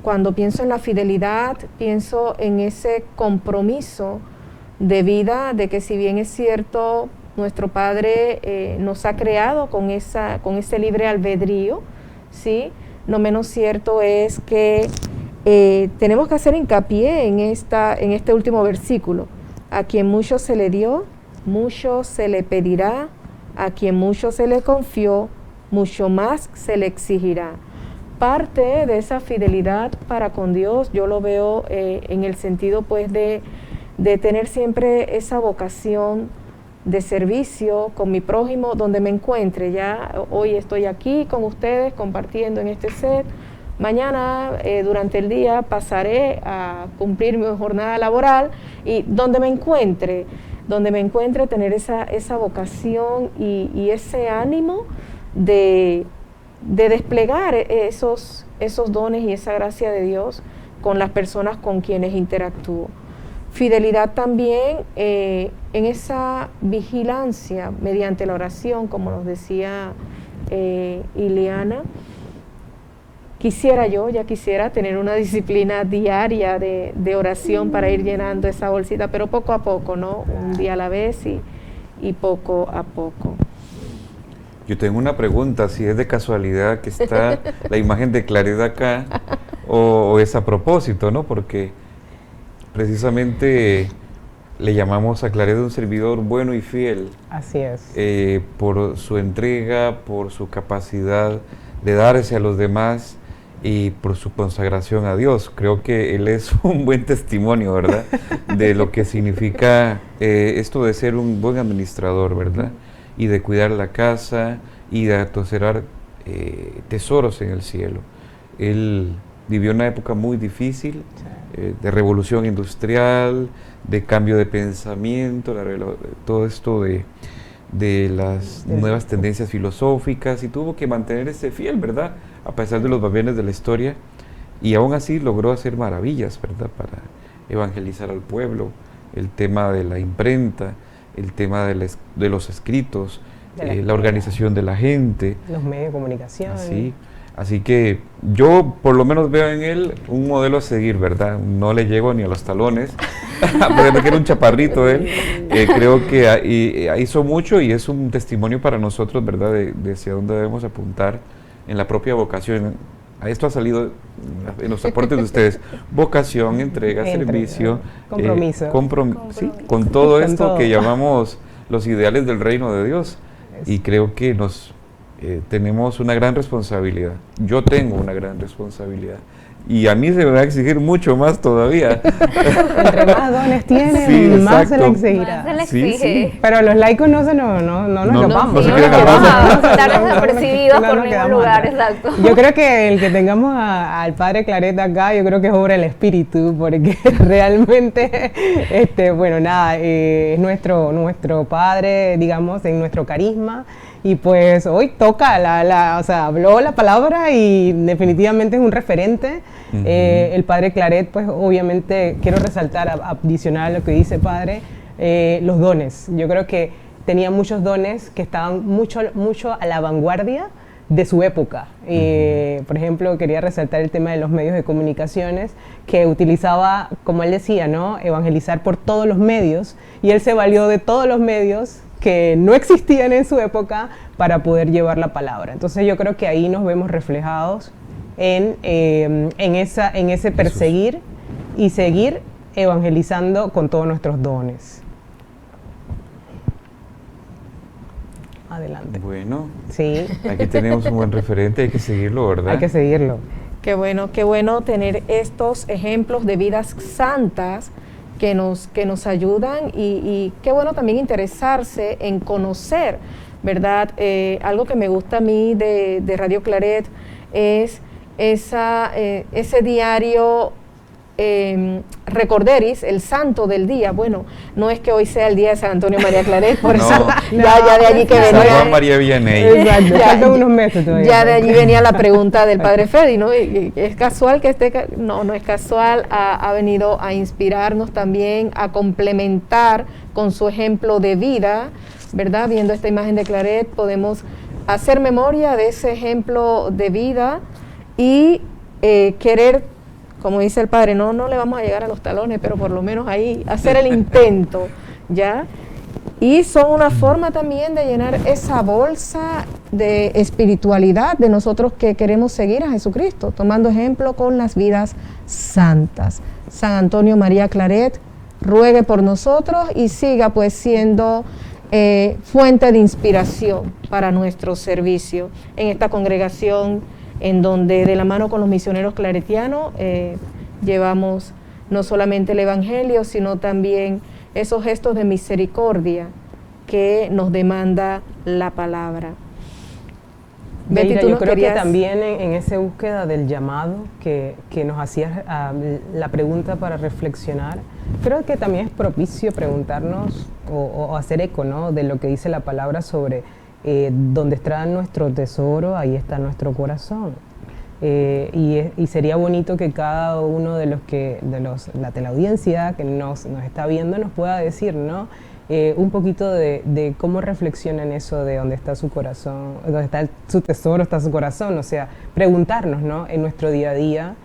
Cuando pienso en la fidelidad, pienso en ese compromiso de vida, de que si bien es cierto, nuestro Padre nos ha creado con ese libre albedrío, ¿sí? No menos cierto es que tenemos que hacer hincapié en este último versículo: a quien mucho se le dio, mucho se le pedirá; a quien mucho se le confió, mucho más se le exigirá. Parte de esa fidelidad para con Dios yo lo veo en el sentido pues de tener siempre esa vocación de servicio con mi prójimo donde me encuentre. Ya hoy estoy aquí con ustedes compartiendo en este set, mañana durante el día pasaré a cumplir mi jornada laboral, y donde me encuentre tener esa vocación y ese ánimo de desplegar esos dones y esa gracia de Dios con las personas con quienes interactúo. Fidelidad también en esa vigilancia mediante la oración, como nos decía Iliana. Ya quisiera tener una disciplina diaria de oración para ir llenando esa bolsita, pero poco a poco, ¿no? Un día a la vez y poco a poco. Yo tengo una pregunta: si es de casualidad que está la imagen de Claret acá, o es a propósito, ¿no? Porque precisamente le llamamos a Claret un servidor bueno y fiel. Así es. Por su entrega, por su capacidad de darse a los demás y por su consagración a Dios. Creo que él es un buen testimonio, ¿verdad? De lo que significa esto de ser un buen administrador, ¿verdad? Y de cuidar la casa y de atoserar tesoros en el cielo. Él vivió una época muy difícil, de revolución industrial, de cambio de pensamiento, todo esto de las nuevas tendencias filosóficas, y tuvo que mantenerse fiel, ¿verdad? A pesar de los vaivenes de la historia, y aún así logró hacer maravillas, ¿verdad? Para evangelizar al pueblo, el tema de la imprenta, el tema de los escritos, la organización de la gente. Los medios de comunicación. Así que yo por lo menos veo en él un modelo a seguir, ¿verdad? No le llego ni a los talones, a pesar de que era un chaparrito él. Creo que hizo mucho y es un testimonio para nosotros, ¿verdad? De hacia dónde debemos apuntar en la propia vocación. Esto ha salido en los aportes de ustedes. Vocación, entrega, servicio. Compromiso. Sí, con todo Con esto todo. que llamamos los ideales del reino de Dios. Y creo que tenemos una gran responsabilidad. Yo tengo una gran responsabilidad. Y a mí se me va a exigir mucho más todavía. Entre más dones tiene, Sí, más se le exacto. exigirá. Más se le Sí, exige. sí. Pero a los laicos no nos escapamos. no se Sí, quieren no nos agarrar. vamos a estar No, desapercibidos no por nos ningún quedamos lugar, atrás. exacto. Yo creo que el que tengamos al Padre Claret acá, yo creo que es obra del Espíritu, porque realmente, bueno, nada, es nuestro Padre, digamos, en nuestro carisma. Y pues hoy toca, o sea, habló la palabra y definitivamente es un referente. El Padre Claret, pues obviamente quiero resaltar, adicional a lo que dice el Padre, los dones. Yo creo que tenía muchos dones que estaban mucho a la vanguardia de su época. Por ejemplo, quería resaltar el tema de los medios de comunicaciones, que utilizaba, como él decía, ¿no?, evangelizar por todos los medios, y él se valió de todos los medios que no existían en su época para poder llevar la palabra. Entonces yo creo que ahí nos vemos reflejados en ese perseguir y seguir evangelizando con todos nuestros dones. Adelante. Bueno, Sí, aquí tenemos un buen referente, hay que seguirlo, ¿verdad? hay que seguirlo. Qué bueno tener estos ejemplos de vidas santas que nos ayudan y qué bueno también interesarse en conocer, ¿verdad? Algo que me gusta a mí de Radio Claret es ese diario Recorderis, el santo del día. Bueno, no es que hoy sea el día de San Antonio María Claret, por No. eso ya de allí que San venía. Juan María Vianney. Exacto, Ya, faltan unos meses todavía. Ya de allí venía la pregunta del Padre Freddy, ¿no? Y es casual que no es casual, ha venido a inspirarnos también, a complementar con su ejemplo de vida, ¿verdad? Viendo esta imagen de Claret, podemos hacer memoria de ese ejemplo de vida y querer, como dice el Padre, no le vamos a llegar a los talones, pero por lo menos ahí hacer el intento, ¿ya? Y son una forma también de llenar esa bolsa de espiritualidad de nosotros que queremos seguir a Jesucristo, tomando ejemplo con las vidas santas. San Antonio María Claret, ruegue por nosotros y siga pues siendo fuente de inspiración para nuestro servicio en esta congregación en donde de la mano con los misioneros claretianos llevamos no solamente el Evangelio, sino también esos gestos de misericordia que nos demanda la palabra. Betty, Mira, tú yo nos creo que querías- también en esa búsqueda del llamado que nos hacía la pregunta para reflexionar, creo que también es propicio preguntarnos o hacer eco, ¿no?, de lo que dice la palabra sobre donde está nuestro tesoro, ahí está nuestro corazón. Y sería bonito que cada uno de la audiencia que nos está viendo nos pueda decir, ¿no?, un poquito de cómo reflexionan eso de dónde está su corazón, dónde está su tesoro, está su corazón. O sea, preguntarnos, ¿no?, en nuestro día a día,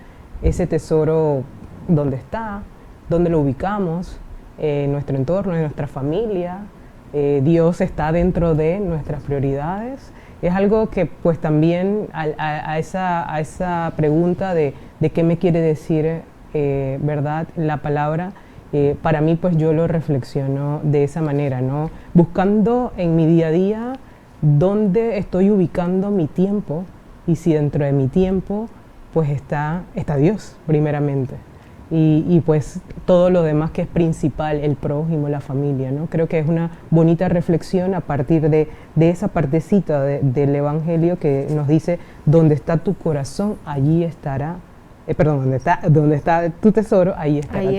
ese tesoro, ¿dónde está? ¿Dónde lo ubicamos? En nuestro entorno, en nuestra familia. Dios está dentro de nuestras prioridades. Es algo que pues también a esa pregunta de qué me quiere decir, ¿verdad?, la palabra, para mí pues yo lo reflexiono de esa manera, ¿no?, buscando en mi día a día dónde estoy ubicando mi tiempo y si dentro de mi tiempo pues está Dios primeramente. Y pues todo lo demás que es principal, el prójimo, la familia, ¿no? Creo que es una bonita reflexión a partir de esa partecita del Evangelio que nos dice, donde está tu corazón, allí estará, donde está tu tesoro, ahí estará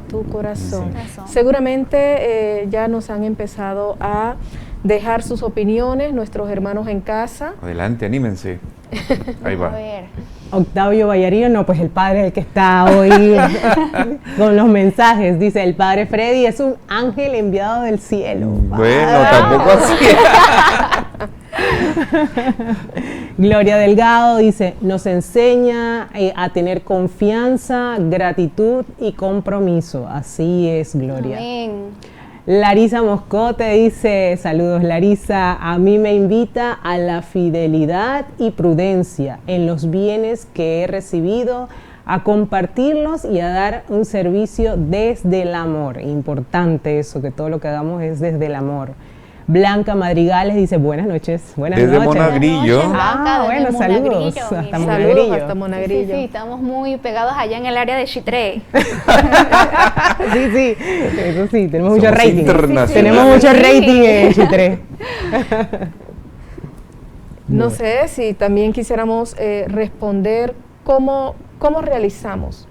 tu corazón. Sí. Seguramente ya nos han empezado a dejar sus opiniones nuestros hermanos en casa. Adelante, anímense. Ahí A va. ver, Octavio Vallarino, no, pues el padre el que está hoy con los mensajes, dice, el padre Freddy es un ángel enviado del cielo. Bueno, tampoco así. Gloria Delgado dice, nos enseña a tener confianza, gratitud y compromiso. Así es, Gloria. Amén. Larisa Moscote dice, saludos Larisa, a mí me invita a la fidelidad y prudencia en los bienes que he recibido, a compartirlos y a dar un servicio desde el amor. Importante eso, que todo lo que hagamos es desde el amor. Blanca Madrigales dice, buenas noches. Buenas Desde noches. Monagrillo. Blanca, desde Bueno, saludos. Monagrillo, Hasta mira. Monagrillo. Saludos hasta Sí, Monagrillo. sí, estamos muy pegados allá en el área de Chitré. Sí, eso sí, tenemos mucho Somos rating. internacionales. Tenemos mucho rating en Chitré. No sé si también quisiéramos responder cómo realizamos,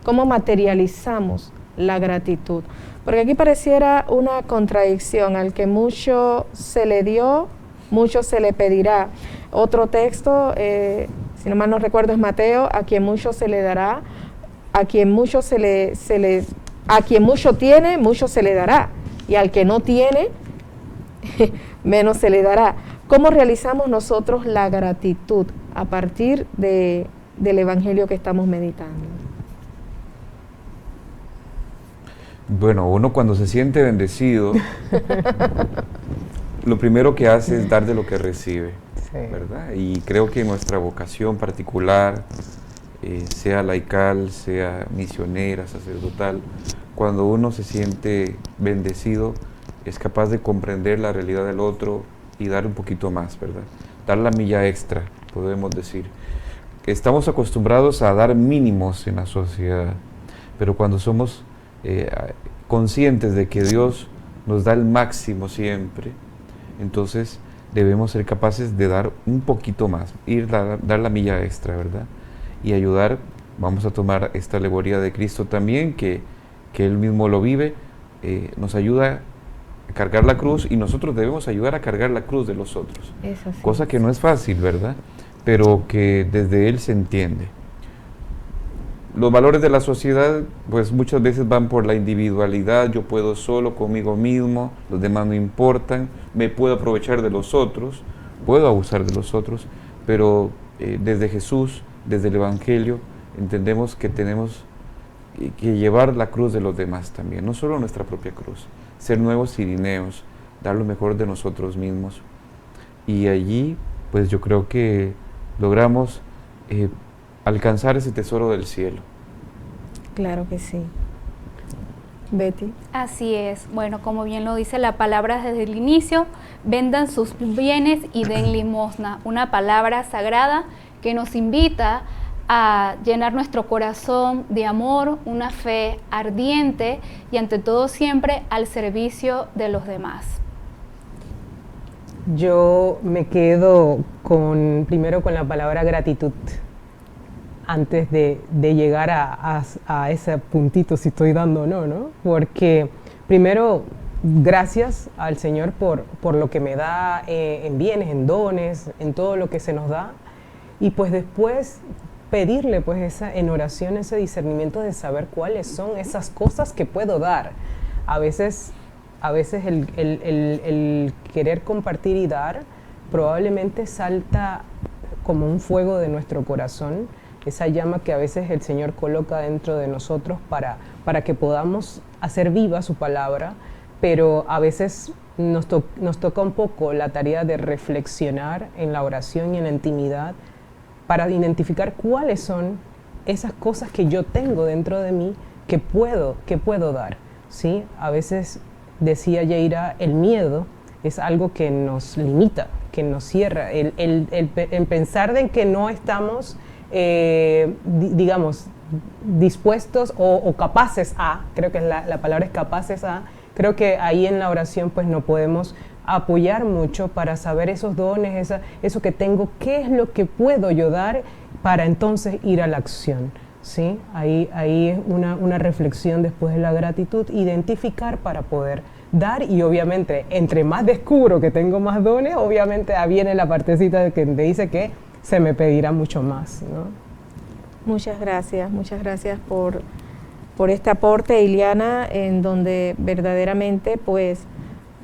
cómo materializamos la gratitud. Porque aquí pareciera una contradicción, al que mucho se le dio, mucho se le pedirá. Otro texto, si no mal no recuerdo, es Mateo, a quien mucho se le dará, a quien mucho a quien mucho tiene, mucho se le dará, y al que no tiene, menos se le dará. ¿Cómo realizamos nosotros la gratitud a partir del Evangelio que estamos meditando? Bueno, uno cuando se siente bendecido, lo primero que hace es dar de lo que recibe, Sí. ¿verdad? Y creo que nuestra vocación particular, sea laical, sea misionera, sacerdotal, cuando uno se siente bendecido, es capaz de comprender la realidad del otro y dar un poquito más, ¿verdad? Dar la milla extra, podemos decir. Estamos acostumbrados a dar mínimos en la sociedad, pero cuando somos conscientes de que Dios nos da el máximo siempre, entonces debemos ser capaces de dar un poquito más, dar la milla extra, ¿verdad? Y ayudar, vamos a tomar esta alegoría de Cristo también, que Él mismo lo vive, nos ayuda a cargar la cruz y nosotros debemos ayudar a cargar la cruz de los otros. Es así. Cosa que no es fácil, ¿verdad? Pero que desde Él se entiende. Los valores de la sociedad, pues muchas veces van por la individualidad, yo puedo solo conmigo mismo, los demás no importan, me puedo aprovechar de los otros, puedo abusar de los otros, pero desde Jesús, desde el Evangelio, entendemos que tenemos que llevar la cruz de los demás también, no solo nuestra propia cruz, ser nuevos sirineos, dar lo mejor de nosotros mismos. Y allí, pues yo creo que logramos alcanzar ese tesoro del cielo. Claro que sí. Betty. Así es. Bueno, como bien lo dice la palabra desde el inicio, vendan sus bienes y den limosna. Una palabra sagrada que nos invita a llenar nuestro corazón de amor, una fe ardiente y ante todo siempre al servicio de los demás. Yo me quedo primero con la palabra gratitud, antes de llegar a ese puntito, si estoy dando o no, ¿no? Porque primero, gracias al Señor por lo que me da en bienes, en dones, en todo lo que se nos da, y pues después pedirle pues en oración ese discernimiento de saber cuáles son esas cosas que puedo dar. A veces el querer compartir y dar probablemente salta como un fuego de nuestro corazón, esa llama que a veces el Señor coloca dentro de nosotros para que podamos hacer viva su palabra, pero a veces nos toca un poco la tarea de reflexionar en la oración y en la intimidad para identificar cuáles son esas cosas que yo tengo dentro de mí que puedo dar, ¿sí? A veces, decía Yeira, el miedo es algo que nos limita, que nos cierra, el pensar de que no estamos digamos, dispuestos o capaces a, creo que la palabra es capaces a, creo que ahí en la oración pues no podemos apoyar mucho para saber esos dones, eso que tengo, qué es lo que puedo yo dar para entonces ir a la acción, ¿sí? Ahí es una reflexión después de la gratitud, identificar para poder dar, y obviamente entre más descubro que tengo más dones, obviamente viene la partecita que te dice que se me pedirá mucho más, ¿no? Muchas gracias por este aporte, Iliana, en donde verdaderamente pues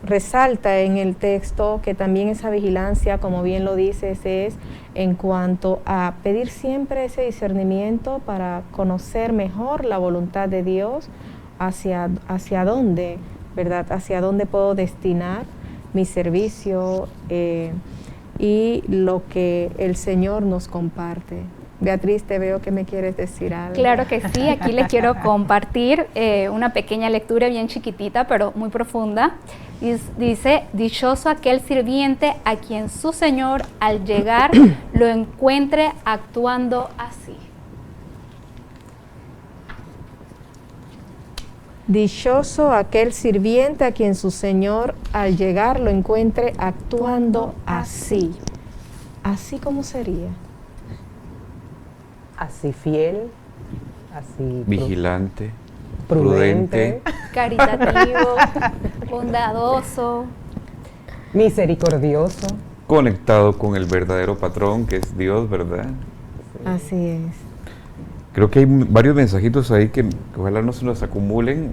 resalta en el texto que también esa vigilancia, como bien lo dices, es en cuanto a pedir siempre ese discernimiento para conocer mejor la voluntad de Dios, hacia dónde, ¿verdad? Hacia dónde puedo destinar mi servicio y lo que el Señor nos comparte. Beatriz, te veo que me quieres decir algo. Claro que sí, aquí les quiero compartir una pequeña lectura bien chiquitita, pero muy profunda. Dice, dichoso aquel sirviente a quien su Señor al llegar lo encuentre actuando así. Dichoso aquel sirviente a quien su Señor al llegar lo encuentre actuando así. ¿Así cómo sería? Así fiel, así Vigilante, prudente, Caritativo, bondadoso. misericordioso. conectado con el verdadero patrón que es Dios, ¿verdad? Así es. Creo que hay varios mensajitos ahí que ojalá no se nos acumulen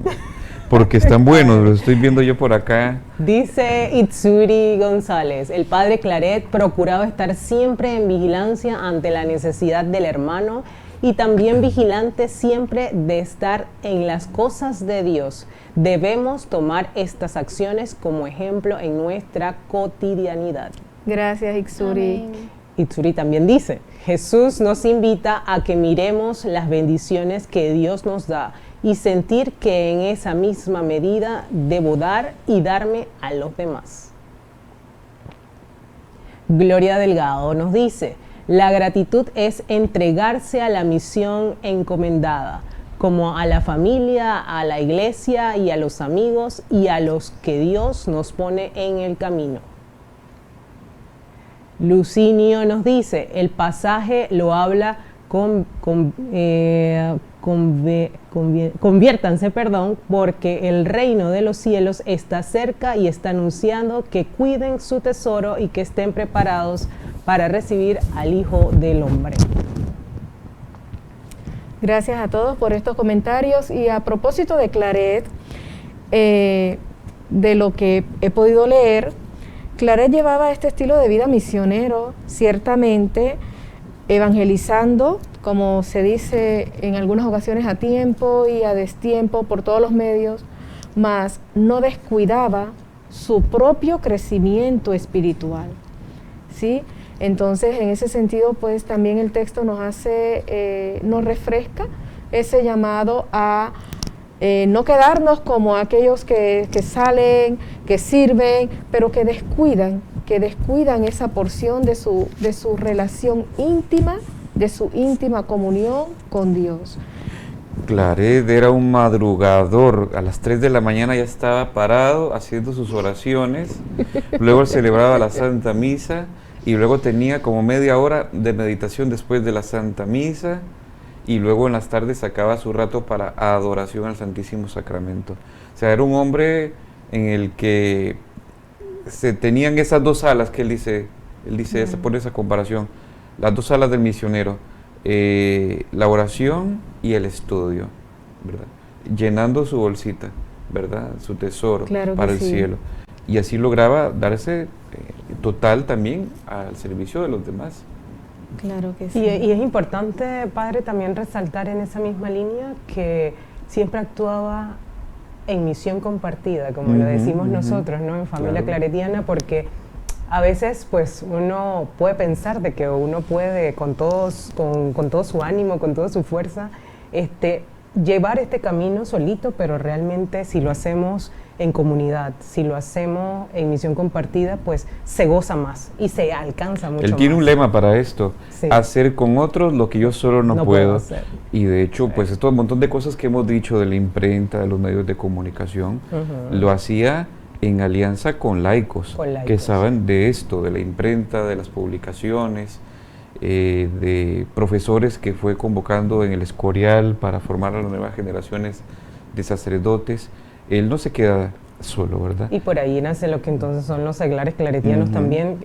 porque están buenos, los estoy viendo yo por acá. Dice Itsuri González, el padre Claret procuraba estar siempre en vigilancia ante la necesidad del hermano y también vigilante siempre de estar en las cosas de Dios. Debemos tomar estas acciones como ejemplo en nuestra cotidianidad. Gracias, Ixuri. Amén. Itsuri también dice, Jesús nos invita a que miremos las bendiciones que Dios nos da y sentir que en esa misma medida debo dar y darme a los demás. Gloria Delgado nos dice, la gratitud es entregarse a la misión encomendada, como a la familia, a la iglesia y a los amigos y a los que Dios nos pone en el camino. Lucinio nos dice, el pasaje lo habla conviértanse, porque el reino de los cielos está cerca y está anunciando que cuiden su tesoro y que estén preparados para recibir al Hijo del Hombre. Gracias a todos por estos comentarios. Y a propósito de Claret, de lo que he podido leer, Claret llevaba este estilo de vida misionero, ciertamente, evangelizando, como se dice en algunas ocasiones, a tiempo y a destiempo por todos los medios, mas no descuidaba su propio crecimiento espiritual, ¿sí? Entonces, en ese sentido, pues también el texto nos refresca ese llamado a no quedarnos como aquellos que salen, que sirven, pero que descuidan esa porción de su relación íntima, de su íntima comunión con Dios. Claret era un madrugador, a las 3 de la mañana ya estaba parado haciendo sus oraciones, luego celebraba la Santa Misa y luego tenía como media hora de meditación después de la Santa Misa y luego en las tardes sacaba su rato para adoración al Santísimo Sacramento. O sea, era un hombre en el que se tenían esas dos alas que él dice por esa comparación, las dos alas del misionero, la oración y el estudio, ¿verdad? Llenando su bolsita, ¿verdad? Su tesoro para el cielo. Y así lograba darse total también al servicio de los demás. Claro que sí. Y es importante, padre, también resaltar en esa misma línea que siempre actuaba en misión compartida, como lo decimos nosotros, ¿no? En familia claretiana, porque a veces pues uno puede pensar de que uno puede con todo su ánimo, con toda su fuerza, llevar este camino solito, pero realmente si lo hacemos en comunidad, si lo hacemos en misión compartida, pues se goza más y se alcanza mucho más. Él tiene un lema para esto, hacer con otros lo que yo solo no puedo hacer. Y de hecho, pues esto un montón de cosas que hemos dicho de la imprenta, de los medios de comunicación, lo hacía en alianza con laicos, que saben de esto, de la imprenta, de las publicaciones, de profesores que fue convocando en el Escorial para formar a las nuevas generaciones de sacerdotes. Él no se queda solo, ¿verdad? Y por ahí nace lo que entonces son los seglares claretianos también,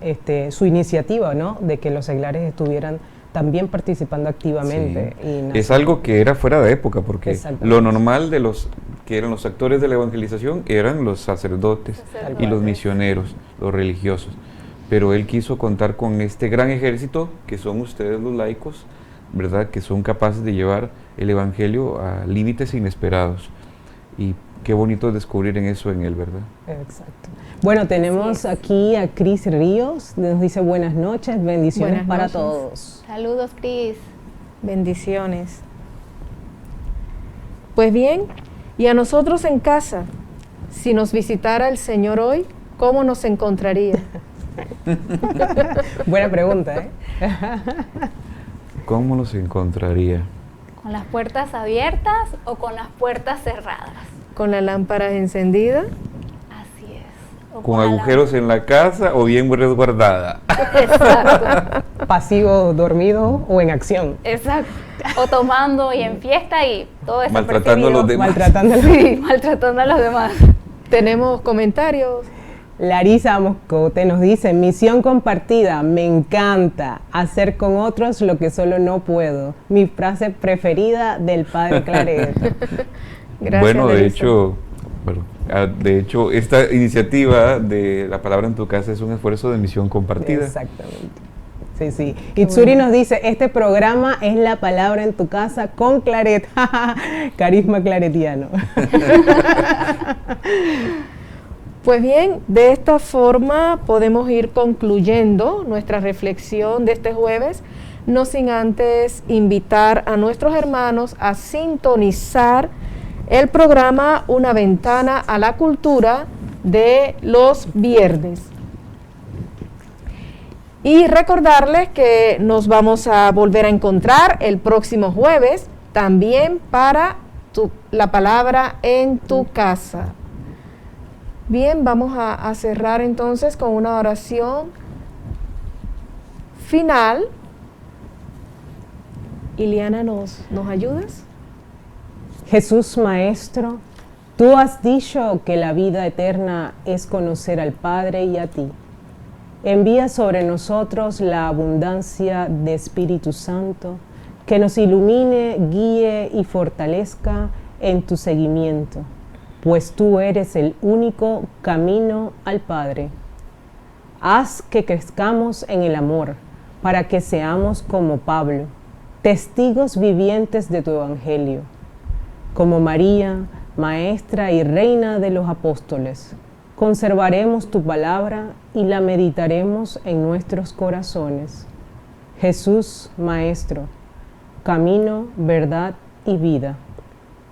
su iniciativa, ¿no? De que los seglares estuvieran también participando activamente. Sí. Y Es algo que era fuera de época, porque Exactamente. lo normal de los que eran los actores de la evangelización eran los sacerdotes y los misioneros, los religiosos. Pero él quiso contar con este gran ejército que son ustedes los laicos, ¿verdad? Que son capaces de llevar el evangelio a límites inesperados. Y qué bonito descubrir en eso en él, ¿verdad? Exacto. Bueno, tenemos aquí a Cris Ríos, nos dice buenas noches, bendiciones Buenas para noches. todos. Saludos, Cris. Bendiciones. Pues bien, y a nosotros en casa, si nos visitara el Señor hoy, ¿cómo nos encontraría? Buena pregunta, ¿eh? ¿Cómo los encontraría? ¿Con las puertas abiertas o con las puertas cerradas? ¿Con la lámpara encendida? Así es. O ¿Con la agujeros en la casa o bien resguardada? Exacto, Pasivo, dormido o en acción. exacto. O tomando y en fiesta y todo eso. Maltratando a los demás. Maltratando. Sí, maltratando a los demás. ¿Tenemos comentarios? Larisa Moscote nos dice, misión compartida, me encanta hacer con otros lo que solo no puedo. Mi frase preferida del Padre Claret. Gracias, Bueno, Larisa. de hecho, esta iniciativa de La Palabra en tu Casa es un esfuerzo de misión compartida. Exactamente. Sí, sí. Itsuri nos dice, este programa es La Palabra en tu Casa con Claret. Carisma claretiano. Pues bien, de esta forma podemos ir concluyendo nuestra reflexión de este jueves, no sin antes invitar a nuestros hermanos a sintonizar el programa Una Ventana a la Cultura de los viernes. Y recordarles que nos vamos a volver a encontrar el próximo jueves, también para La Palabra en tu Casa. Bien, vamos a cerrar entonces con una oración final. Iliana, ¿nos ayudas? Jesús Maestro, tú has dicho que la vida eterna es conocer al Padre y a ti. Envía sobre nosotros la abundancia de Espíritu Santo, que nos ilumine, guíe y fortalezca en tu seguimiento, pues tú eres el único camino al Padre. Haz que crezcamos en el amor, para que seamos como Pablo, testigos vivientes de tu Evangelio, como María, Maestra y Reina de los Apóstoles. Conservaremos tu palabra y la meditaremos en nuestros corazones. Jesús, Maestro, camino, verdad y vida,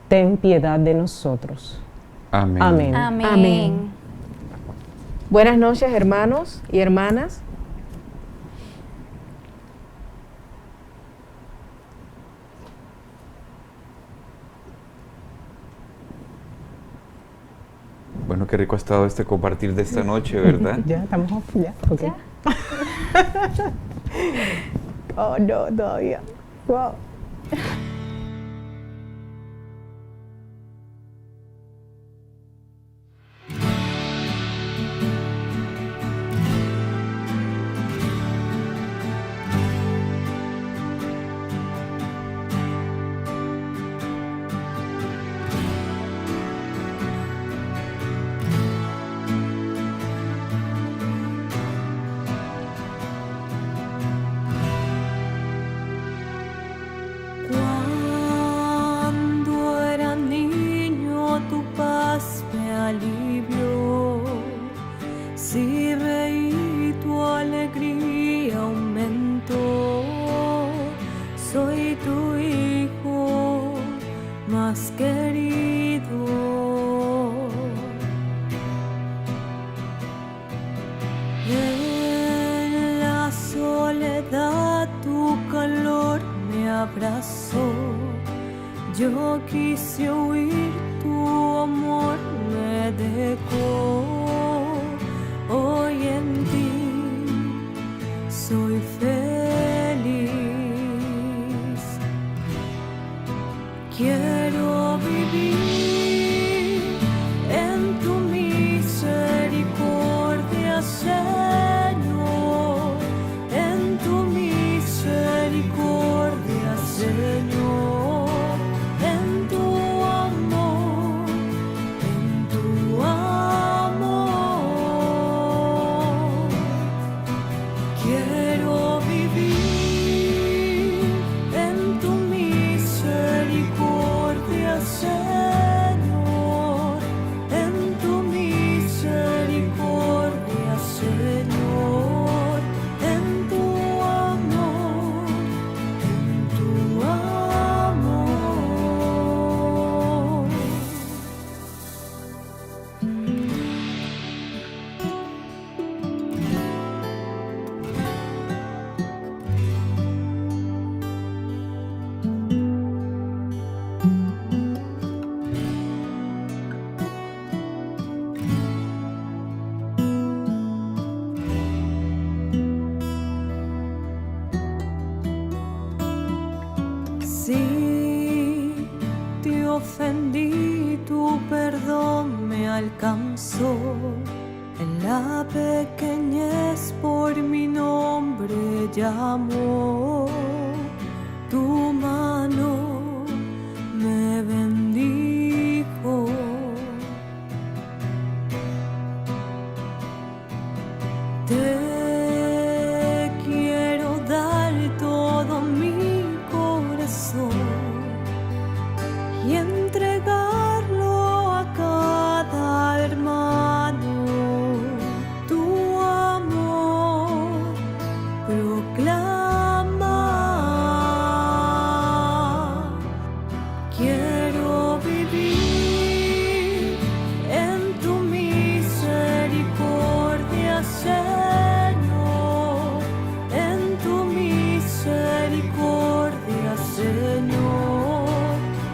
ten piedad de nosotros. Amén. Amén. Amén. Amén. Buenas noches, hermanos y hermanas. Bueno, qué rico ha estado este compartir de esta noche, ¿verdad? Ya, estamos off, ya, ok. Ya. Oh, no, todavía. Wow. Cuando era niño tu paz me alivió, si reí tu alegría aumentó, soy tu hijo más querido. En la soledad tu calor me abrazó, yo quise huir, tu amor me dejó. Hoy en ti soy feliz. Quiero vivir en tu Si te ofendí, tu perdón me alcanzó. En la pequeñez por mi nombre llamó. Tu mano me bendijo. Te quiero dar todo mi corazón y entregarlo a cada hermano. Tu amor proclama. Quiero vivir en tu misericordia, Señor, en tu misericordia, Señor,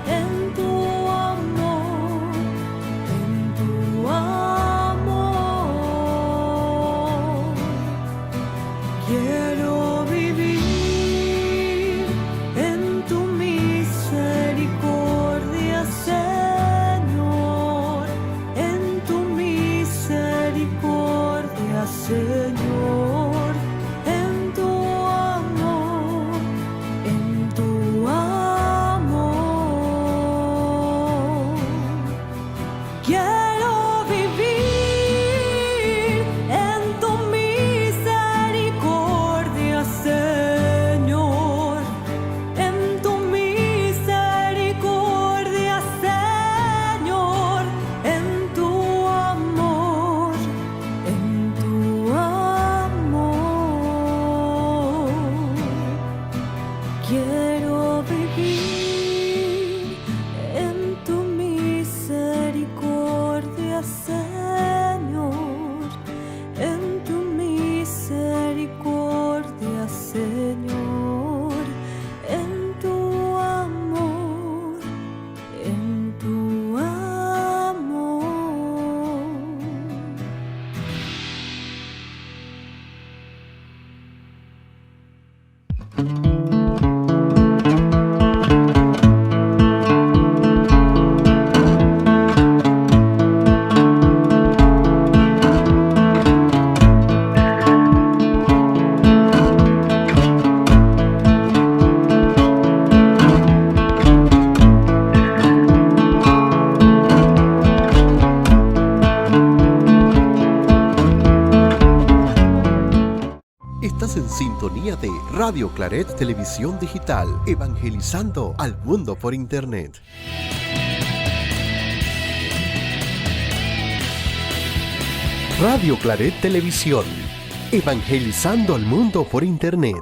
en tu amor, en tu amor. Quiero vivir en tu misericordia, Señor, en tu misericordia, Señor, en tu amor, en tu amor. Quiero vivir en tu misericordia, Señor, en tu misericordia, Señor, en tu amor, en tu amor. Quiero vivir en tu misericordia, Señor, en tu misericordia, Señor, en tu amor, en tu amor. Estás en sintonía de Radio Claret Televisión Digital, evangelizando al mundo por Internet. Radio Claret Televisión, evangelizando al mundo por Internet.